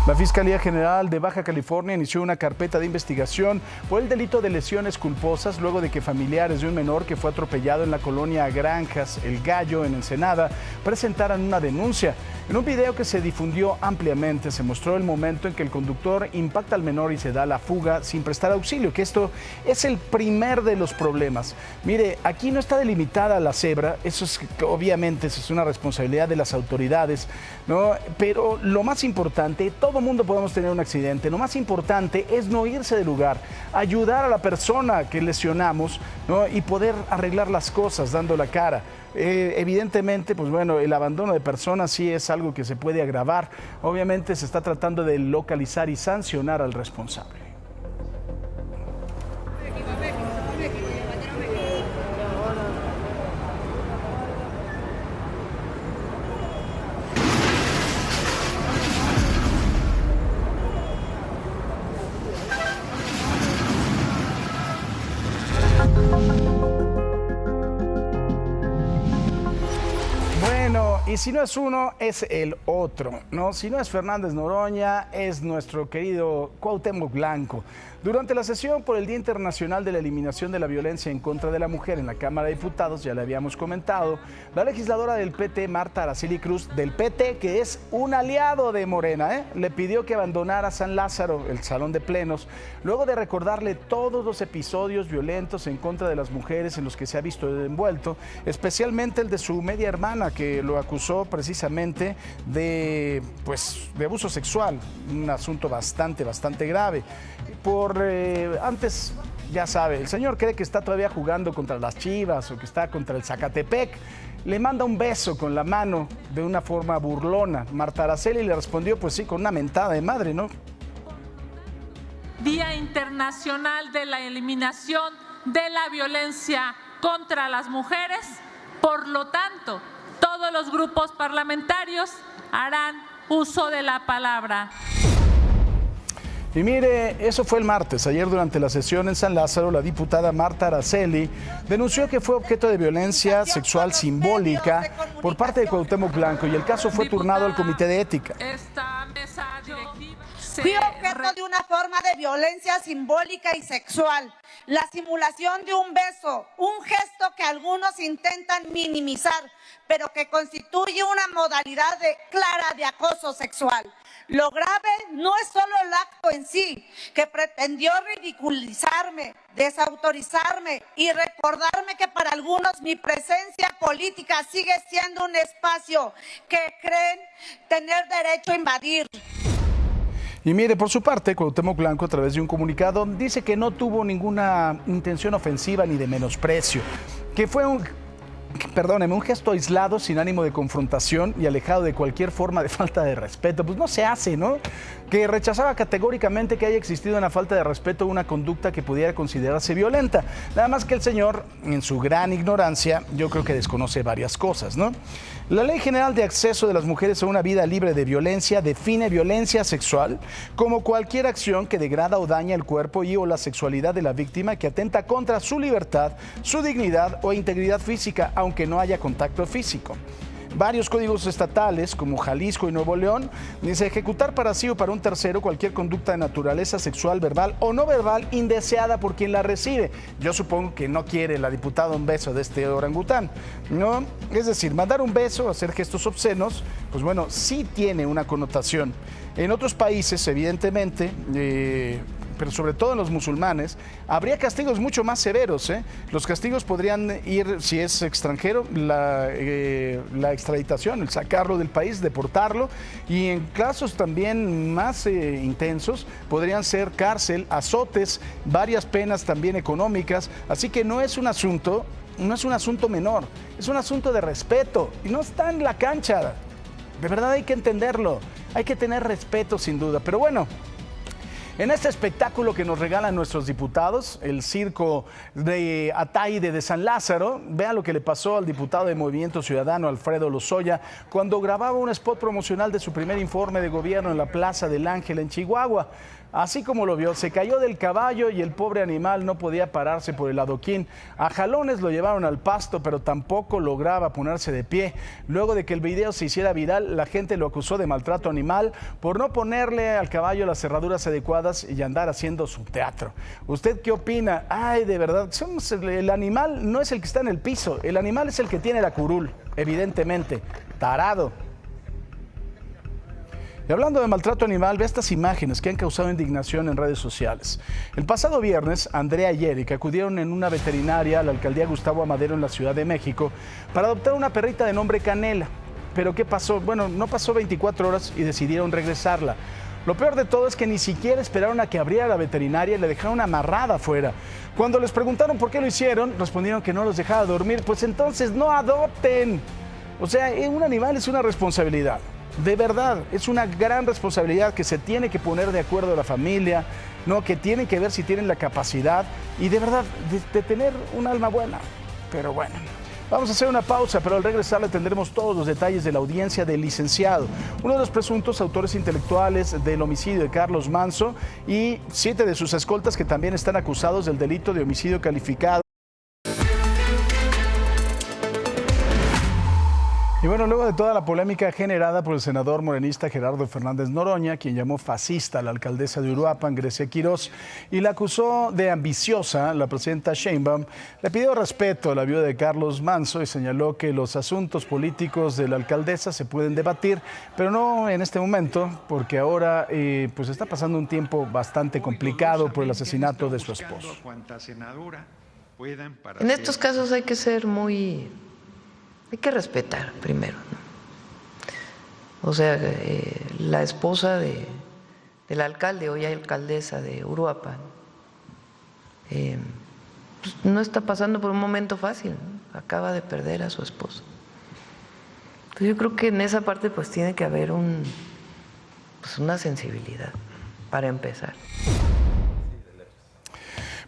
La Fiscalía General de Baja California inició una carpeta de investigación por el delito de lesiones culposas luego de que familiares de un menor que fue atropellado en la colonia Granjas, El Gallo, en Ensenada, presentaran una denuncia. En un video que se difundió ampliamente se mostró el momento en que el conductor impacta al menor y se da la fuga sin prestar auxilio, que esto es el primer de los problemas. Mire, aquí no está delimitada la cebra, obviamente eso es una responsabilidad de las autoridades, ¿no? Pero lo más importante, todo mundo podemos tener un accidente, lo más importante es no irse del lugar, ayudar a la persona que lesionamos, ¿no? Y poder arreglar las cosas dando la cara. Evidentemente, pues bueno, el abandono de personas sí es algo que se puede agravar. Obviamente se está tratando de localizar y sancionar al responsable. Y si no es uno, es el otro, ¿no? Si no es Fernández Noroña, es nuestro querido Cuauhtémoc Blanco. Durante la sesión por el Día Internacional de la Eliminación de la Violencia en contra de la Mujer en la Cámara de Diputados, ya le habíamos comentado, la legisladora del PT, Marta Araceli Cruz, del PT, que es un aliado de Morena, le pidió que abandonara San Lázaro, el salón de plenos, luego de recordarle todos los episodios violentos en contra de las mujeres en los que se ha visto envuelto, especialmente el de su media hermana, que lo acusó precisamente de abuso sexual, un asunto bastante grave. Antes, ya sabe, el señor cree que está todavía jugando contra las Chivas o que está contra el Zacatepec. Le manda un beso con la mano de una forma burlona. Marta Araceli le respondió, pues sí, con una mentada de madre, ¿no? Día Internacional de la Eliminación de la Violencia contra las Mujeres. Por lo tanto, todos los grupos parlamentarios harán uso de la palabra. Y mire, eso fue el martes. Ayer durante la sesión en San Lázaro, la diputada Marta Araceli denunció que fue objeto de violencia sexual simbólica por parte de Cuauhtémoc Blanco y el caso fue turnado al Comité de Ética. Esta mesa directiva fui objeto de una forma de violencia simbólica y sexual, la simulación de un beso, un gesto que algunos intentan minimizar, pero que constituye una modalidad clara de acoso sexual. Lo grave no es solo el acto en sí, que pretendió ridiculizarme, desautorizarme y recordarme que para algunos mi presencia política sigue siendo un espacio que creen tener derecho a invadir. Y mire, por su parte, Cuauhtémoc Blanco, a través de un comunicado, dice que no tuvo ninguna intención ofensiva ni de menosprecio, que fue un gesto aislado, sin ánimo de confrontación y alejado de cualquier forma de falta de respeto. Pues no se hace, ¿no? Que rechazaba categóricamente que haya existido una falta de respeto o una conducta que pudiera considerarse violenta. Nada más que el señor, en su gran ignorancia, yo creo que desconoce varias cosas, ¿no? La Ley General de Acceso de las Mujeres a una Vida Libre de Violencia define violencia sexual como cualquier acción que degrada o daña el cuerpo y o la sexualidad de la víctima que atenta contra su libertad, su dignidad o integridad física, aunque no haya contacto físico. Varios códigos estatales, como Jalisco y Nuevo León, dice ejecutar para sí o para un tercero cualquier conducta de naturaleza sexual, verbal o no verbal indeseada por quien la recibe. Yo supongo que no quiere la diputada un beso de este orangután, ¿no? Es decir, mandar un beso, hacer gestos obscenos, pues bueno, sí tiene una connotación. En otros países, evidentemente, pero sobre todo en los musulmanes, habría castigos mucho más severos. Los castigos podrían ir, si es extranjero, la extraditación, el sacarlo del país, deportarlo, y en casos también más intensos podrían ser cárcel, azotes, varias penas también económicas. Así que no es un asunto menor, es un asunto de respeto y no está en la cancha. De verdad hay que entenderlo, hay que tener respeto sin duda. Pero bueno, en este espectáculo que nos regalan nuestros diputados, el circo de Ataide de San Lázaro, vea lo que le pasó al diputado de Movimiento Ciudadano, Alfredo Lozoya, cuando grababa un spot promocional de su primer informe de gobierno en la Plaza del Ángel en Chihuahua. Así como lo vio, se cayó del caballo y el pobre animal no podía pararse por el adoquín. A jalones lo llevaron al pasto, pero tampoco lograba ponerse de pie. Luego de que el video se hiciera viral, la gente lo acusó de maltrato animal por no ponerle al caballo las cerraduras adecuadas y andar haciendo su teatro. ¿Usted qué opina? Ay, de verdad, el animal no es el que está en el piso, el animal es el que tiene la curul, evidentemente, tarado. Y hablando de maltrato animal, ve estas imágenes que han causado indignación en redes sociales. El pasado viernes, Andrea y Erika acudieron en una veterinaria a la alcaldía Gustavo Amadero en la Ciudad de México para adoptar una perrita de nombre Canela. Pero ¿qué pasó? Bueno, no pasó 24 horas y decidieron regresarla. Lo peor de todo es que ni siquiera esperaron a que abriera la veterinaria y le dejaron amarrada afuera. Cuando les preguntaron por qué lo hicieron, respondieron que no los dejaba dormir. Pues entonces no adopten. O sea, un animal es una responsabilidad. De verdad, es una gran responsabilidad que se tiene que poner de acuerdo a la familia, ¿no? Que tienen que ver si tienen la capacidad y de verdad de tener un alma buena. Pero bueno, vamos a hacer una pausa, pero al regresar le tendremos todos los detalles de la audiencia del licenciado, uno de los presuntos autores intelectuales del homicidio de Carlos Manso, y 7 de sus escoltas que también están acusados del delito de homicidio calificado. Y bueno, luego de toda la polémica generada por el senador morenista Gerardo Fernández Noroña, quien llamó fascista a la alcaldesa de Uruapan, Grecia Quirós, y la acusó de ambiciosa, la presidenta Sheinbaum le pidió respeto a la viuda de Carlos Manso y señaló que los asuntos políticos de la alcaldesa se pueden debatir, pero no en este momento, porque ahora pues está pasando un tiempo bastante complicado por el asesinato de su esposo. En estos casos hay que respetar primero, ¿no? O sea, la esposa del alcalde, hoy alcaldesa de Uruapan, pues no está pasando por un momento fácil, ¿no? Acaba de perder a su esposo. Entonces yo creo que en esa parte pues tiene que haber una sensibilidad para empezar.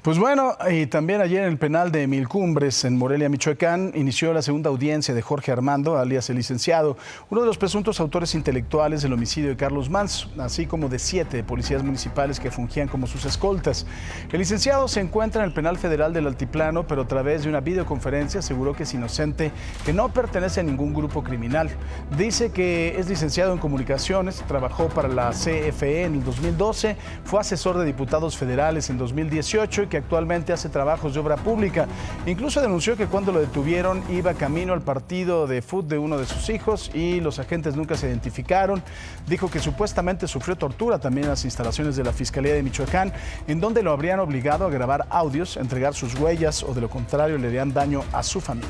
Pues bueno, y también ayer en el penal de Mil Cumbres, en Morelia, Michoacán, inició la segunda audiencia de Jorge Armando, alias el licenciado, uno de los presuntos autores intelectuales del homicidio de Carlos Manso, así como de 7 policías municipales que fungían como sus escoltas. El licenciado se encuentra en el penal federal del Altiplano, pero a través de una videoconferencia aseguró que es inocente, que no pertenece a ningún grupo criminal. Dice que es licenciado en comunicaciones, trabajó para la CFE en el 2012, fue asesor de diputados federales en 2018 y que actualmente hace trabajos de obra pública. Incluso denunció que cuando lo detuvieron iba camino al partido de fútbol de uno de sus hijos y los agentes nunca se identificaron. Dijo que supuestamente sufrió tortura también en las instalaciones de la Fiscalía de Michoacán, en donde lo habrían obligado a grabar audios, entregar sus huellas o de lo contrario le harían daño a su familia.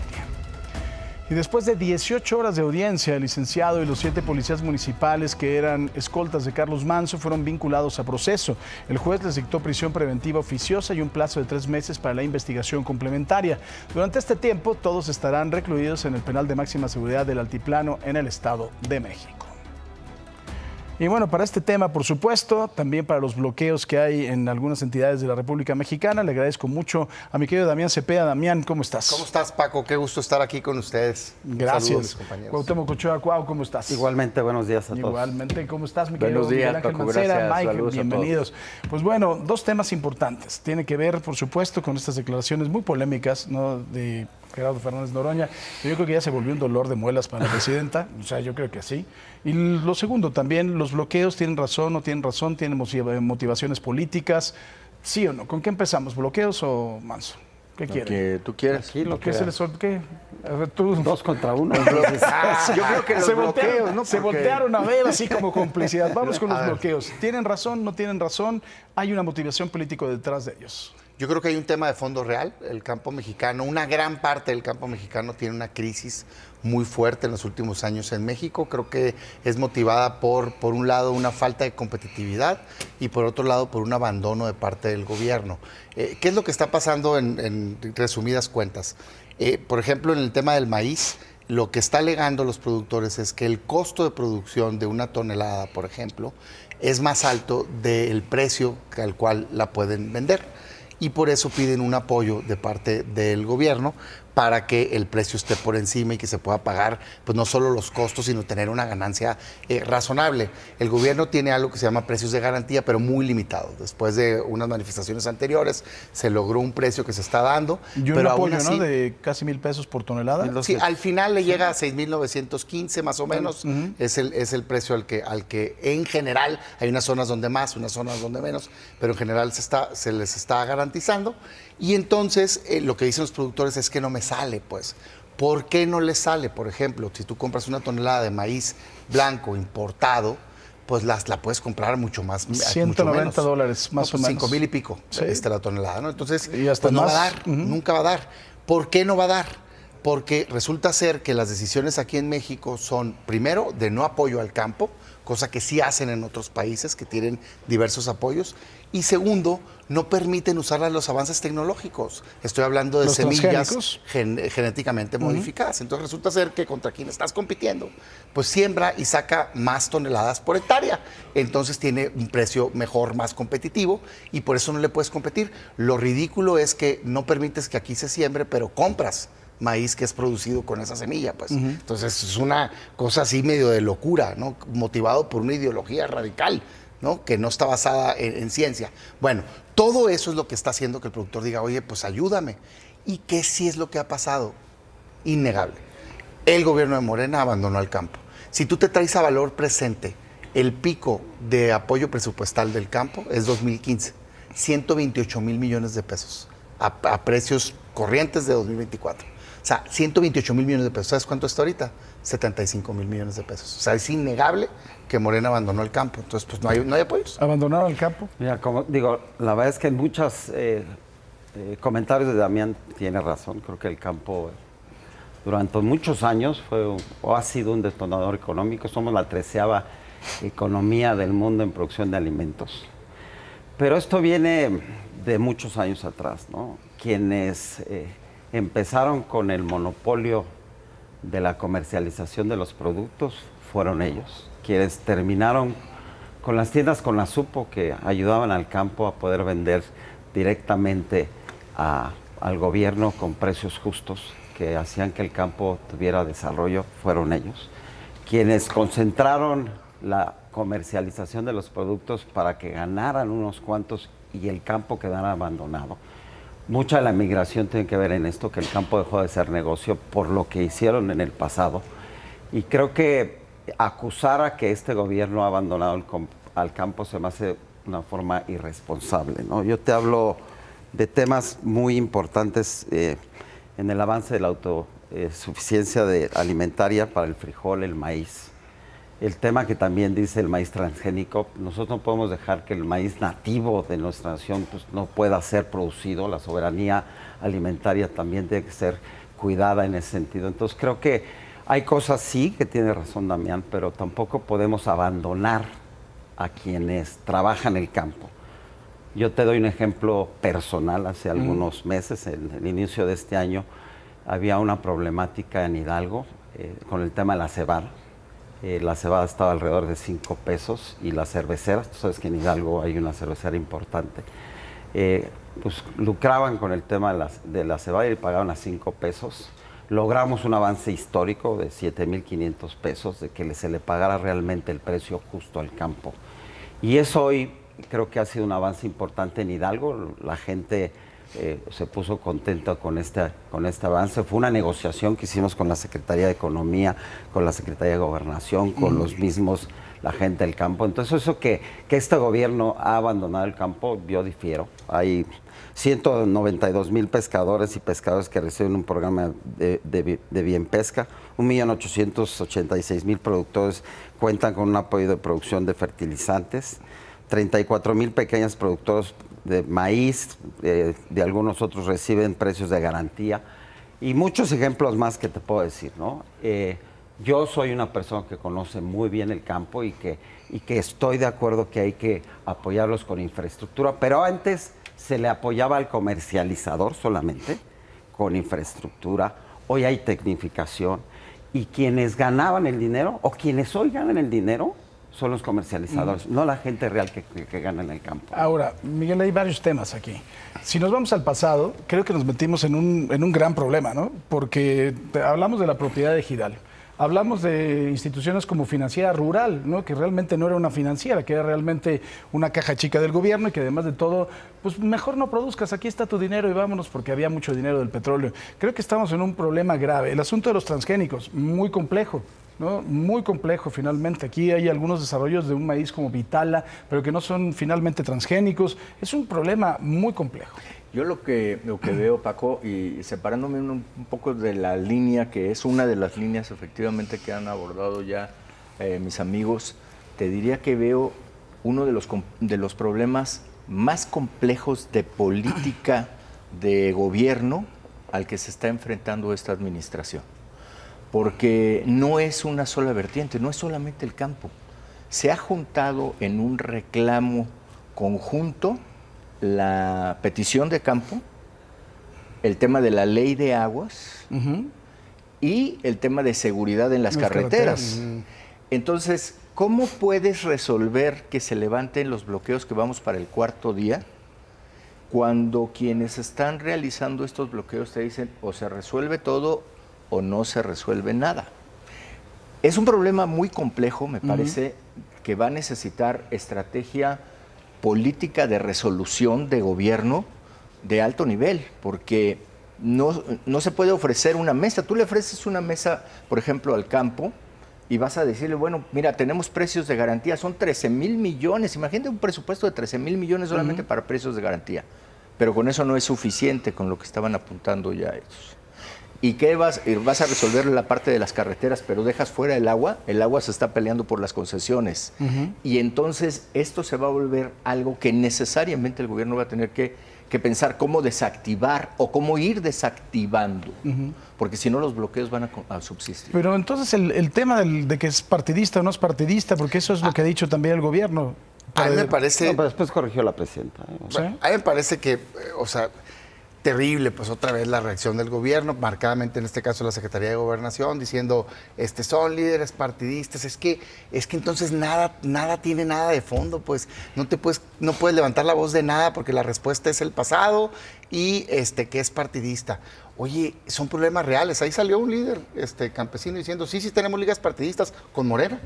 Y después de 18 horas de audiencia, el licenciado y los 7 policías municipales que eran escoltas de Carlos Manso fueron vinculados a proceso. El juez les dictó prisión preventiva oficiosa y un plazo de 3 meses para la investigación complementaria. Durante este tiempo, todos estarán recluidos en el penal de máxima seguridad del Altiplano en el Estado de México. Y bueno, para este tema, por supuesto, también para los bloqueos que hay en algunas entidades de la República Mexicana, le agradezco mucho a mi querido Damián Cepeda. Damián, ¿cómo estás? ¿Cómo estás, Paco? Qué gusto estar aquí con ustedes. Gracias. Saludos, compañeros. Cuauhtémoc Ochoa, Cuau, ¿cómo estás? Igualmente, buenos días a todos. Igualmente, ¿cómo estás, mi querido Buenos días, Miguel Ángel Paco, Mancera? gracias. Mike, Saludos bienvenidos. Pues bueno, 2 temas importantes. Tiene que ver, por supuesto, con estas declaraciones muy polémicas, ¿no?, de Gerardo Fernández Noroña. Yo creo que ya se volvió un dolor de muelas para la presidenta, o sea, yo creo que sí. Y lo segundo también, los bloqueos tienen razón, no tienen razón, tienen motivaciones políticas, ¿sí o no? ¿Con qué empezamos, bloqueos o Manso? ¿Qué Lo quieren? que tú quieras. Aquí lo que se les ¿qué? A ver, tú. 2 contra 1. Entonces, yo creo que los se bloqueos, ¿no? Se Porque... voltearon a ver así como complicidad. Vamos con A los ver. bloqueos. ¿Tienen razón? ¿No tienen razón? Hay una motivación política detrás de ellos. Yo creo que hay un tema de fondo real. El campo mexicano, una gran parte del campo mexicano tiene una crisis muy fuerte en los últimos años en México. Creo que es motivada por un lado, una falta de competitividad y por otro lado, por un abandono de parte del gobierno. ¿Qué es lo que está pasando en resumidas cuentas? Por ejemplo, en el tema del maíz, lo que está alegando los productores es que el costo de producción de una tonelada, por ejemplo, es más alto del precio al cual la pueden vender. Y por eso piden un apoyo de parte del gobierno para que el precio esté por encima y que se pueda pagar pues no solo los costos, sino tener una ganancia razonable. El gobierno tiene algo que se llama precios de garantía, pero muy limitado. Después de unas manifestaciones anteriores se logró un precio que se está dando. Y un pero apoyo, aún así, ¿no? De casi $1,000 por tonelada. Sí, al final le llega a 6,915 más o menos. Es el precio al que en general hay unas zonas donde más, unas zonas donde menos, pero en general se les está garantizando. Y entonces lo que dicen los productores es que no me sale, pues. ¿Por qué no les sale? Por ejemplo, si tú compras una tonelada de maíz blanco importado, pues la puedes comprar mucho más. $190 más o menos. 5,000 y pico la tonelada, ¿no? Entonces, y hasta pues no más. va a dar, nunca va a dar. ¿Por qué no va a dar? Porque resulta ser que las decisiones aquí en México son, primero, de no apoyo al campo, cosa que sí hacen en otros países que tienen diversos apoyos, y segundo, no permiten usar los avances tecnológicos. Estoy hablando de ¿Los semillas genéticamente modificadas. Entonces resulta ser que contra quien estás compitiendo, pues siembra y saca más toneladas por hectárea. Entonces tiene un precio mejor, más competitivo, y por eso no le puedes competir. Lo ridículo es que no permites que aquí se siembre, pero compras maíz que es producido con esa semilla, pues. Entonces es una cosa así medio de locura, ¿no? Motivado por una ideología radical, ¿no? Que no está basada en ciencia. Bueno, todo eso es lo que está haciendo que el productor diga, oye, pues ayúdame. ¿Y qué sí es lo que ha pasado? Innegable. El gobierno de Morena abandonó al campo. Si tú te traes a valor presente el pico de apoyo presupuestal del campo, es 2015, 128,000 millones de pesos a precios corrientes de 2024. O sea, 128,000 millones de pesos. ¿Sabes cuánto está ahorita? 75,000 millones de pesos. O sea, es innegable que Morena abandonó el campo. Entonces, pues no hay apoyos. ¿Abandonaron el campo? Mira, como digo, la verdad es que en muchos comentarios de Damián tiene razón. Creo que el campo durante muchos años fue o ha sido un detonador económico. Somos la 13ª economía del mundo en producción de alimentos. Pero esto viene de muchos años atrás, ¿no? Quienes empezaron con el monopolio de la comercialización de los productos fueron ellos. Quienes terminaron con las tiendas con la Supo, que ayudaban al campo a poder vender directamente al gobierno con precios justos, que hacían que el campo tuviera desarrollo, fueron ellos. Quienes concentraron la comercialización de los productos para que ganaran unos cuantos y el campo quedara abandonado. Mucha de la migración tiene que ver en esto, que el campo dejó de ser negocio por lo que hicieron en el pasado. Y creo que acusar a que este gobierno ha abandonado al campo se me hace una forma irresponsable, ¿no? Yo te hablo de temas muy importantes en el avance de la autosuficiencia alimentaria para el frijol, el maíz. El tema que también dice el maíz transgénico, nosotros no podemos dejar que el maíz nativo de nuestra nación pues, no pueda ser producido. La soberanía alimentaria también tiene que ser cuidada en ese sentido. Entonces creo que hay cosas sí que tiene razón Damián, pero tampoco podemos abandonar a quienes trabajan el campo. Yo te doy un ejemplo personal. Hace algunos meses, en el inicio de este año, había una problemática en Hidalgo con el tema de la cebada. La cebada estaba alrededor de 5 pesos y las cerveceras, tú sabes que en Hidalgo hay una cervecera importante, pues lucraban con el tema de la cebada y pagaban a 5 pesos. Logramos un avance histórico de 7,500 pesos, de que se le pagara realmente el precio justo al campo. Y eso hoy creo que ha sido un avance importante en Hidalgo. La gente se puso contenta con este avance. Fue una negociación que hicimos con la Secretaría de Economía, con la Secretaría de Gobernación, con los mismos, la gente del campo. Entonces eso que este gobierno ha abandonado el campo, yo difiero. Hay 192,000 pescadores y pescadores que reciben un programa de bien pesca, 1,886,000 productores cuentan con un apoyo de producción de fertilizantes, 34,000 pequeños productores de maíz, de algunos otros reciben precios de garantía y muchos ejemplos más que te puedo decir, ¿no? Yo soy una persona que conoce muy bien el campo y que estoy de acuerdo que hay que apoyarlos con infraestructura, pero antes se le apoyaba al comercializador solamente con infraestructura. Hoy hay tecnificación y quienes ganaban el dinero o quienes hoy ganan el dinero son los comercializadores, no la gente real que gana en el campo. Ahora, Miguel, hay varios temas aquí. Si nos vamos al pasado, creo que nos metimos en un gran problema, ¿no? Porque hablamos de la propiedad ejidal. Hablamos de instituciones como Financiera Rural, ¿no? Que realmente no era una financiera, que era realmente una caja chica del gobierno y que además de todo, pues mejor no produzcas, aquí está tu dinero y vámonos porque había mucho dinero del petróleo. Creo que estamos en un problema grave. El asunto de los transgénicos, muy complejo, ¿no? Muy complejo finalmente. Aquí hay algunos desarrollos de un maíz como Vitala, pero que no son finalmente transgénicos. Es un problema muy complejo. Yo lo que veo, Paco, y separándome un poco de la línea, que es una de las líneas efectivamente que han abordado ya mis amigos, te diría que veo uno de los problemas más complejos de política de gobierno al que se está enfrentando esta administración. Porque no es una sola vertiente, no es solamente el campo. Se ha juntado en un reclamo conjunto la petición de campo, el tema de la ley de aguas y el tema de seguridad en las carreteras. Entonces, ¿cómo puedes resolver que se levanten los bloqueos que vamos para el 4º día cuando quienes están realizando estos bloqueos te dicen o se resuelve todo o no se resuelve nada? Es un problema muy complejo, me parece, que va a necesitar estrategia política de resolución de gobierno de alto nivel, porque no se puede ofrecer una mesa. Tú le ofreces una mesa, por ejemplo, al campo y vas a decirle, bueno, mira, tenemos precios de garantía, son 13,000 millones. Imagínate un presupuesto de 13,000 millones solamente para precios de garantía, pero con eso no es suficiente con lo que estaban apuntando ya ellos. ¿Y qué vas a resolver la parte de las carreteras, pero dejas fuera el agua se está peleando por las concesiones. Y entonces esto se va a volver algo que necesariamente el gobierno va a tener que pensar cómo desactivar o cómo ir desactivando, porque si no los bloqueos van a subsistir. Pero entonces el tema de que es partidista o no es partidista, porque eso es lo que ha dicho también el gobierno. A mí me parece... No, pero después corrigió la presidenta. ¿Sí? A mí me parece que, terrible, pues otra vez la reacción del gobierno, marcadamente en este caso la Secretaría de Gobernación, diciendo, son líderes partidistas, es que entonces nada tiene nada de fondo, pues no puedes levantar la voz de nada porque la respuesta es el pasado y que es partidista. Oye, son problemas reales. Ahí salió un líder campesino diciendo, sí tenemos ligas partidistas con Morena.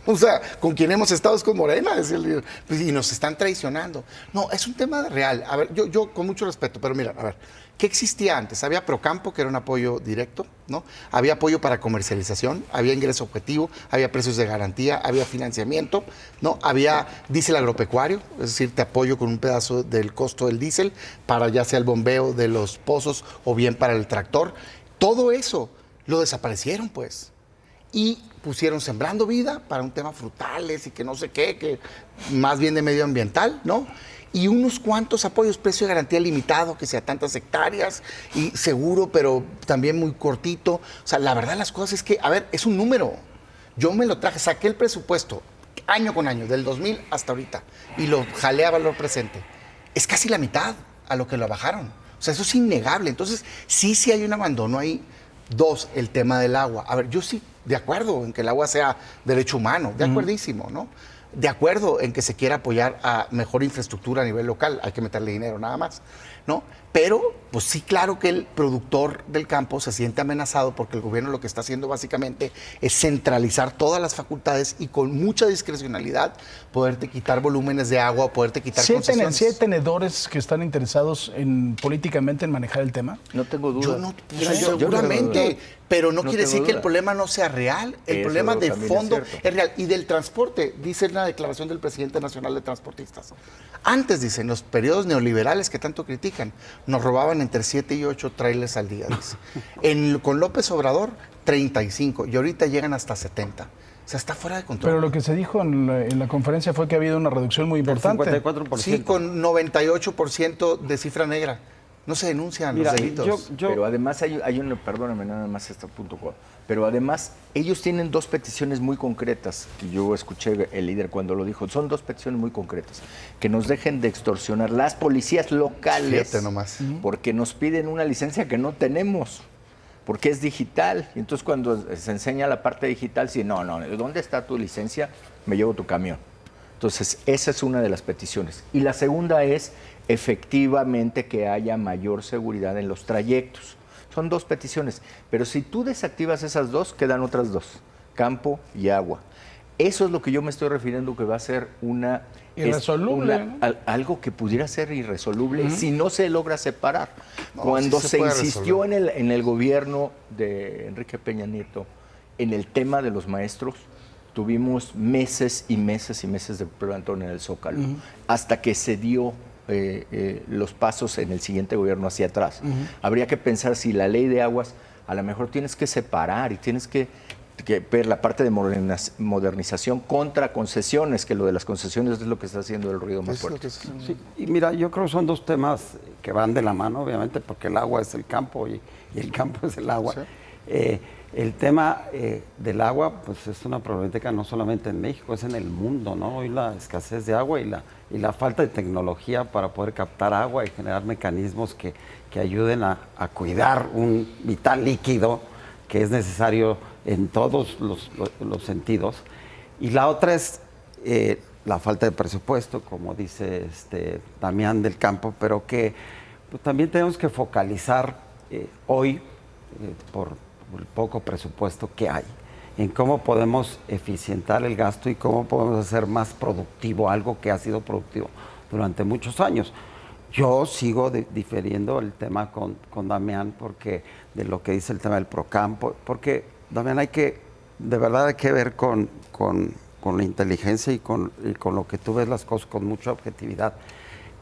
O sea, con quien hemos estado es con Morena, es el líder. Pues, y nos están traicionando. No, es un tema real. A ver, yo con mucho respeto, pero mira, a ver, ¿qué existía antes? Había Procampo, que era un apoyo directo, ¿no? Había apoyo para comercialización, había ingreso objetivo, había precios de garantía, había financiamiento, ¿no? Había diésel agropecuario, es decir, te apoyo con un pedazo del costo del diésel para ya sea el bombeo de los pozos o bien para el tractor. Todo eso lo desaparecieron, pues. Y pusieron Sembrando Vida para un tema frutales y que no sé qué, que más bien de medioambiental, ¿no? Y unos cuantos apoyos, precio de garantía limitado, que sea tantas hectáreas, y seguro, pero también muy cortito. O sea, la verdad las cosas es que, a ver, es un número. Yo me lo traje, saqué el presupuesto año con año, del 2000 hasta ahorita, y lo jalé a valor presente. Es casi la mitad a lo que lo bajaron. O sea, eso es innegable. Entonces, sí hay un abandono ahí. 2, el tema del agua. A ver, yo sí, de acuerdo en que el agua sea derecho humano, de acuerdísimo, ¿no? De acuerdo en que se quiera apoyar a mejor infraestructura a nivel local, hay que meterle dinero nada más. ¿no? Pero, pues sí, claro que el productor del campo se siente amenazado porque el gobierno lo que está haciendo básicamente es centralizar todas las facultades y con mucha discrecionalidad poderte quitar volúmenes de agua o poderte quitar concesiones. ¿Sí hay tenedores que están interesados políticamente en manejar el tema? No tengo duda. Seguramente, pero no quiere decir que el duda. problema no sea real. El problema de fondo es real. Y del transporte, dice en la declaración del presidente nacional de transportistas. Antes, dicen, los periodos neoliberales que tanto critican, nos robaban entre 7 y 8 trailers al día, dice. Con López Obrador, 35, y ahorita llegan hasta 70. O sea, está fuera de control. Pero lo que se dijo en la conferencia fue que ha habido una reducción muy importante. 54%. Sí, con 98% de cifra negra. No se denuncian los delitos. Pero además hay una, perdóname nada más este punto, pero además ellos tienen dos peticiones muy concretas, que yo escuché el líder cuando lo dijo, son dos peticiones muy concretas, que nos dejen de extorsionar las policías locales, porque nos piden una licencia que no tenemos, porque es digital, y entonces cuando se enseña la parte digital, si no, ¿dónde está tu licencia? Me llevo tu camión. Entonces, esa es una de las peticiones. Y la segunda es, efectivamente, que haya mayor seguridad en los trayectos. Son dos peticiones. Pero si tú desactivas esas dos, quedan otras dos, campo y agua. Eso es lo que yo me estoy refiriendo que va a ser una... Irresoluble. Algo que pudiera ser irresoluble si no se logra separar. No, Cuando sí se puede insistió resolver. en el gobierno de Enrique Peña Nieto en el tema de los maestros, tuvimos meses y meses y meses de plantón en el Zócalo, hasta que se dio los pasos en el siguiente gobierno hacia atrás. Habría que pensar si la ley de aguas, a lo mejor tienes que separar y tienes que ver la parte de modernización contra concesiones, que lo de las concesiones es lo que está haciendo el ruido más fuerte. Sí, y mira, yo creo que son dos temas que van de la mano, obviamente, porque el agua es el campo y el campo es el agua. Sí. El tema del agua, pues es una problemática no solamente en México, es en el mundo, ¿no? Hoy la escasez de agua y la falta de tecnología para poder captar agua y generar mecanismos que ayuden a cuidar un vital líquido que es necesario en todos los sentidos. Y la otra es la falta de presupuesto, como dice Damián del Campo, pero que pues, también tenemos que focalizar hoy, por el poco presupuesto que hay, en cómo podemos eficientar el gasto y cómo podemos hacer más productivo algo que ha sido productivo durante muchos años. Yo sigo difiriendo el tema con Damián porque de lo que dice el tema del Procampo, porque Damián de verdad hay que ver con la inteligencia y con lo que tú ves las cosas con mucha objetividad,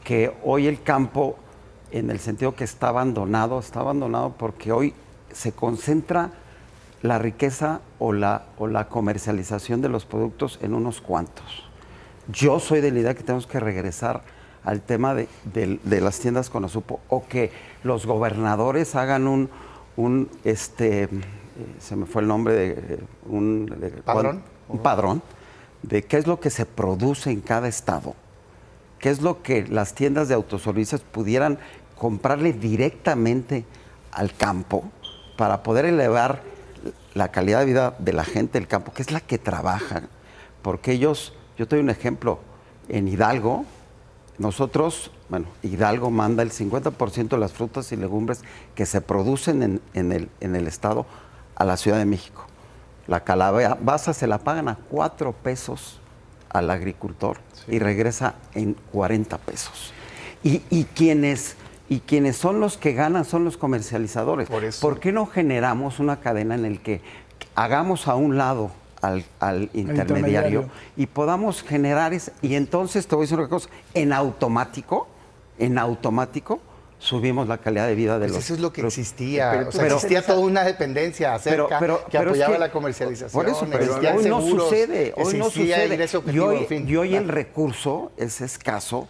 que hoy el campo, en el sentido que está abandonado porque hoy se concentra la riqueza o la comercialización de los productos en unos cuantos. Yo soy de la idea que tenemos que regresar al tema de las tiendas con azupo, o que los gobernadores hagan se me fue el nombre ¿Padrón? Un padrón de qué es lo que se produce en cada estado, qué es lo que las tiendas de autoservicios pudieran comprarle directamente al campo para poder elevar la calidad de vida de la gente del campo, que es la que trabaja, porque yo te doy un ejemplo, en Hidalgo, Hidalgo manda el 50% de las frutas y legumbres que se producen en el estado a la Ciudad de México. La calabaza se la pagan a 4 pesos al agricultor y regresa en 40 pesos. Y quienes son los que ganan son los comercializadores. ¿Por qué no generamos una cadena en la que hagamos a un lado al intermediario y podamos generar y entonces te voy a decir una cosa, en automático subimos la calidad de vida de los... Eso es lo que existía, existía toda una dependencia cerca que apoyaba la comercialización. Por eso, pero hoy no sucede, y hoy el recurso es escaso,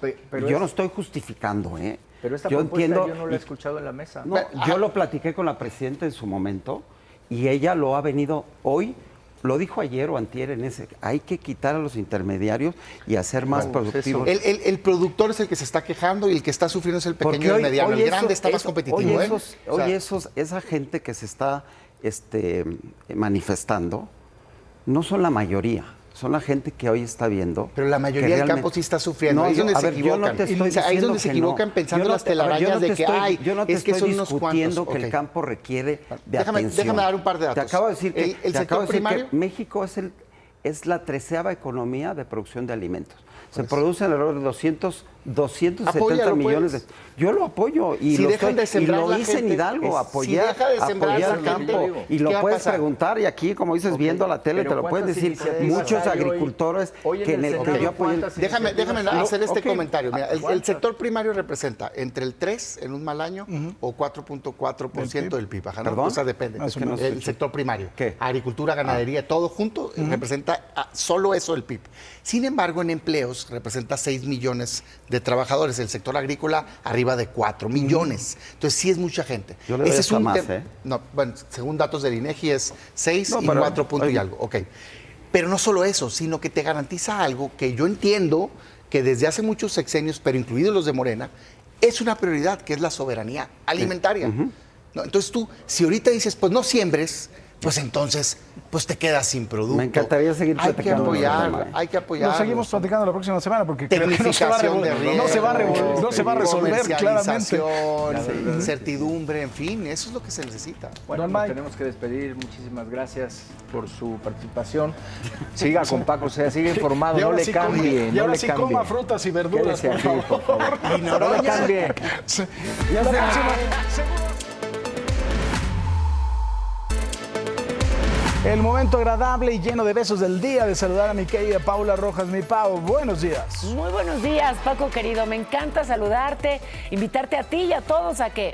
yo no estoy justificando, Pero esta yo propuesta yo no la he escuchado en la mesa. No, yo lo platiqué con la presidenta en su momento y ella lo ha venido hoy, lo dijo ayer o antier hay que quitar a los intermediarios y hacer más productivos. El productor es el que se está quejando y el que está sufriendo es el pequeño y el mediano. El grande está más competitivo. Esa gente que se está manifestando no son la mayoría, son la gente que hoy está viendo. Pero la mayoría del campo sí está sufriendo. Ahí es donde se equivocan. Ahí es donde se equivocan pensando las telarañas de que hay. Yo no te estoy discutiendo que el campo requiere de atención. Déjame dar un par de datos. Te acabo de decir que, el sector primario. Que México es la 13ª economía de producción de alimentos. Se producen alrededor de 270 millones de... Yo lo apoyo y si lo, dejan de sembrar y lo hice en Hidalgo, apoyar al campo. Y lo puedes preguntar, y aquí, como dices, viendo la tele, te lo puedes decir. Muchos agricultores que yo apoyo... Déjame hacer este comentario. Mira, el sector primario representa entre el 3 en un mal año o 4.4% del PIB. ¿Perdón? O sea, depende. El sector primario. ¿Qué? Agricultura, ganadería, todo junto representa solo eso el PIB. Sin embargo, en empleos representa 6 millones de trabajadores. El sector agrícola arriba de 4 millones. Entonces sí es mucha gente. Yo le doy esa más, No, bueno, según datos del INEGI es 6 y 4 puntos y algo. Ok. Pero no solo eso, sino que te garantiza algo que yo entiendo que desde hace muchos sexenios, pero incluidos los de Morena, es una prioridad, que es la soberanía alimentaria. ¿No? Entonces tú, si ahorita dices, pues no siembres, pues entonces, pues te quedas sin producto. Me encantaría seguir platicando. Hay que apoyar. Lo seguimos platicando la próxima semana porque creo que no se va a resolver claramente. Incertidumbre, en fin, eso es lo que se necesita. Bueno, nos tenemos que despedir. Muchísimas gracias por su participación. Siga con Paco, sigue informado, no le cambie. Y ahora sí coma frutas y verduras, por favor. No le cambie. Ya la próxima. El momento agradable y lleno de besos del día de saludar a mi querida Paula Rojas. Mi Pau, buenos días. Muy buenos días, Paco querido. Me encanta saludarte, invitarte a ti y a todos a que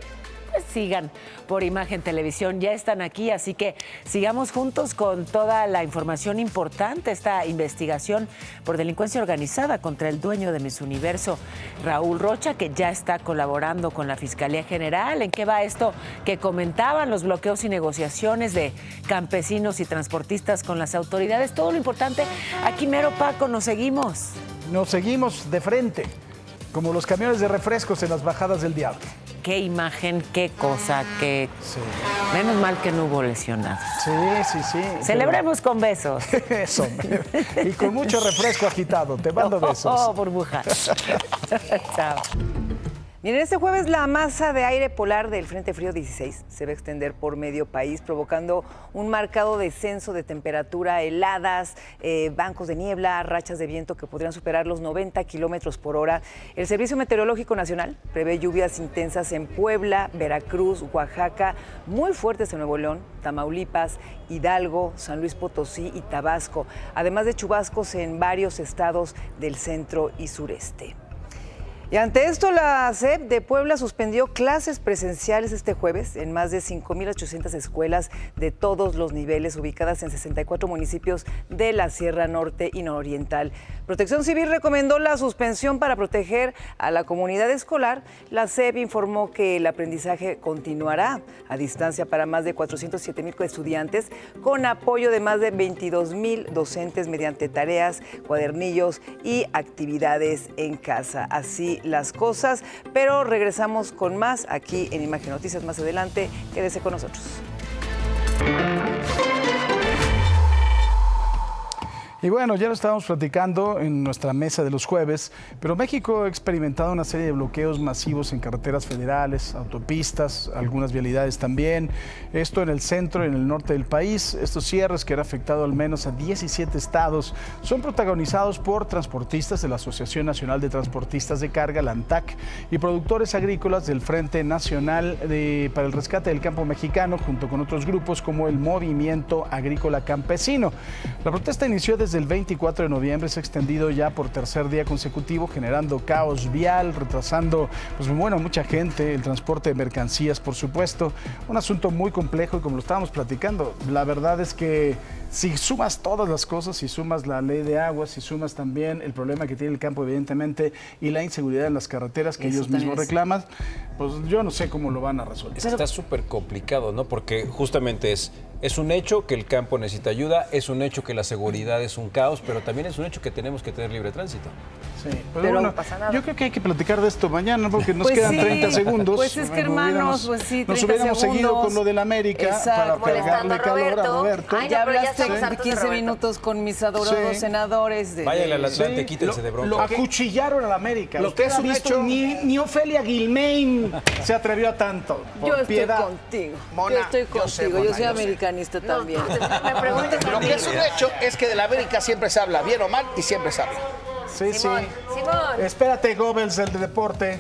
sigan por Imagen Televisión. Ya están aquí, así que sigamos juntos con toda la información importante, esta investigación por delincuencia organizada contra el dueño de Miss Universo, Raúl Rocha, que ya está colaborando con la Fiscalía General. ¿En qué va esto que comentaban los bloqueos y negociaciones de campesinos y transportistas con las autoridades? Todo lo importante aquí mero, Paco, nos seguimos. Nos seguimos de frente, como los camiones de refrescos en las bajadas del Diablo. Qué imagen, qué cosa, qué... Sí. Menos mal que no hubo lesionados. Sí. Celebremos con besos. Eso. Y con mucho refresco agitado. Te mando besos. Oh, burbuja. Chao. Miren, este jueves la masa de aire polar del Frente Frío 16 se va a extender por medio país, provocando un marcado descenso de temperatura, heladas, bancos de niebla, rachas de viento que podrían superar los 90 kilómetros por hora. El Servicio Meteorológico Nacional prevé lluvias intensas en Puebla, Veracruz, Oaxaca, muy fuertes en Nuevo León, Tamaulipas, Hidalgo, San Luis Potosí y Tabasco, además de chubascos en varios estados del centro y sureste. Y ante esto, la SEP de Puebla suspendió clases presenciales este jueves en más de 5,800 escuelas de todos los niveles ubicadas en 64 municipios de la Sierra Norte y Nororiental. Protección Civil recomendó la suspensión para proteger a la comunidad escolar. La SEP informó que el aprendizaje continuará a distancia para más de 407,000 estudiantes, con apoyo de más de 22,000 docentes mediante tareas, cuadernillos y actividades en casa. Así las cosas, pero regresamos con más aquí en Imagen Noticias más adelante. Quédese con nosotros. Y bueno, ya lo estábamos platicando en nuestra mesa de los jueves, pero México ha experimentado una serie de bloqueos masivos en carreteras federales, autopistas, algunas vialidades también. Esto en el centro y en el norte del país. Estos cierres, que han afectado al menos a 17 estados, son protagonizados por transportistas de la Asociación Nacional de Transportistas de Carga, la ANTAC, y productores agrícolas del Frente Nacional para el Rescate del Campo Mexicano, junto con otros grupos como el Movimiento Agrícola Campesino. La protesta inició desde el 24 de noviembre, se ha extendido ya por tercer día consecutivo, generando caos vial, retrasando mucha gente, el transporte de mercancías, por supuesto. Un asunto muy complejo y como lo estábamos platicando, la verdad es que si sumas todas las cosas, si sumas la ley de aguas, si sumas también el problema que tiene el campo, evidentemente, y la inseguridad en las carreteras que ellos mismos reclaman, pues yo no sé cómo lo van a resolver. Está súper complicado, ¿no? Porque justamente es un hecho que el campo necesita ayuda, es un hecho que la seguridad es un caos, pero también es un hecho que tenemos que tener libre tránsito. Sí, pero bueno, no pasa nada. Yo creo que hay que platicar de esto mañana porque nos quedan 30 segundos. Pues es que hermanos, pues sí, 30 nos hubiéramos segundos. seguido con lo del América. Exacto. Para cargarle calor a Roberto. Ay, ya hablaste 15 minutos con mis adorados senadores. Váyanle al Atlante, quítense de bronca. Acuchillaron a la América. Lo que es un hecho, ni Ofelia Guilmain se atrevió a tanto. Yo estoy contigo. Mona, yo estoy contigo. Yo soy americanista también. Me preguntas Lo que es un hecho es que de la América siempre se habla, bien o mal, y siempre se habla. Sí, Simón. Espérate, Goebbels, el de deporte.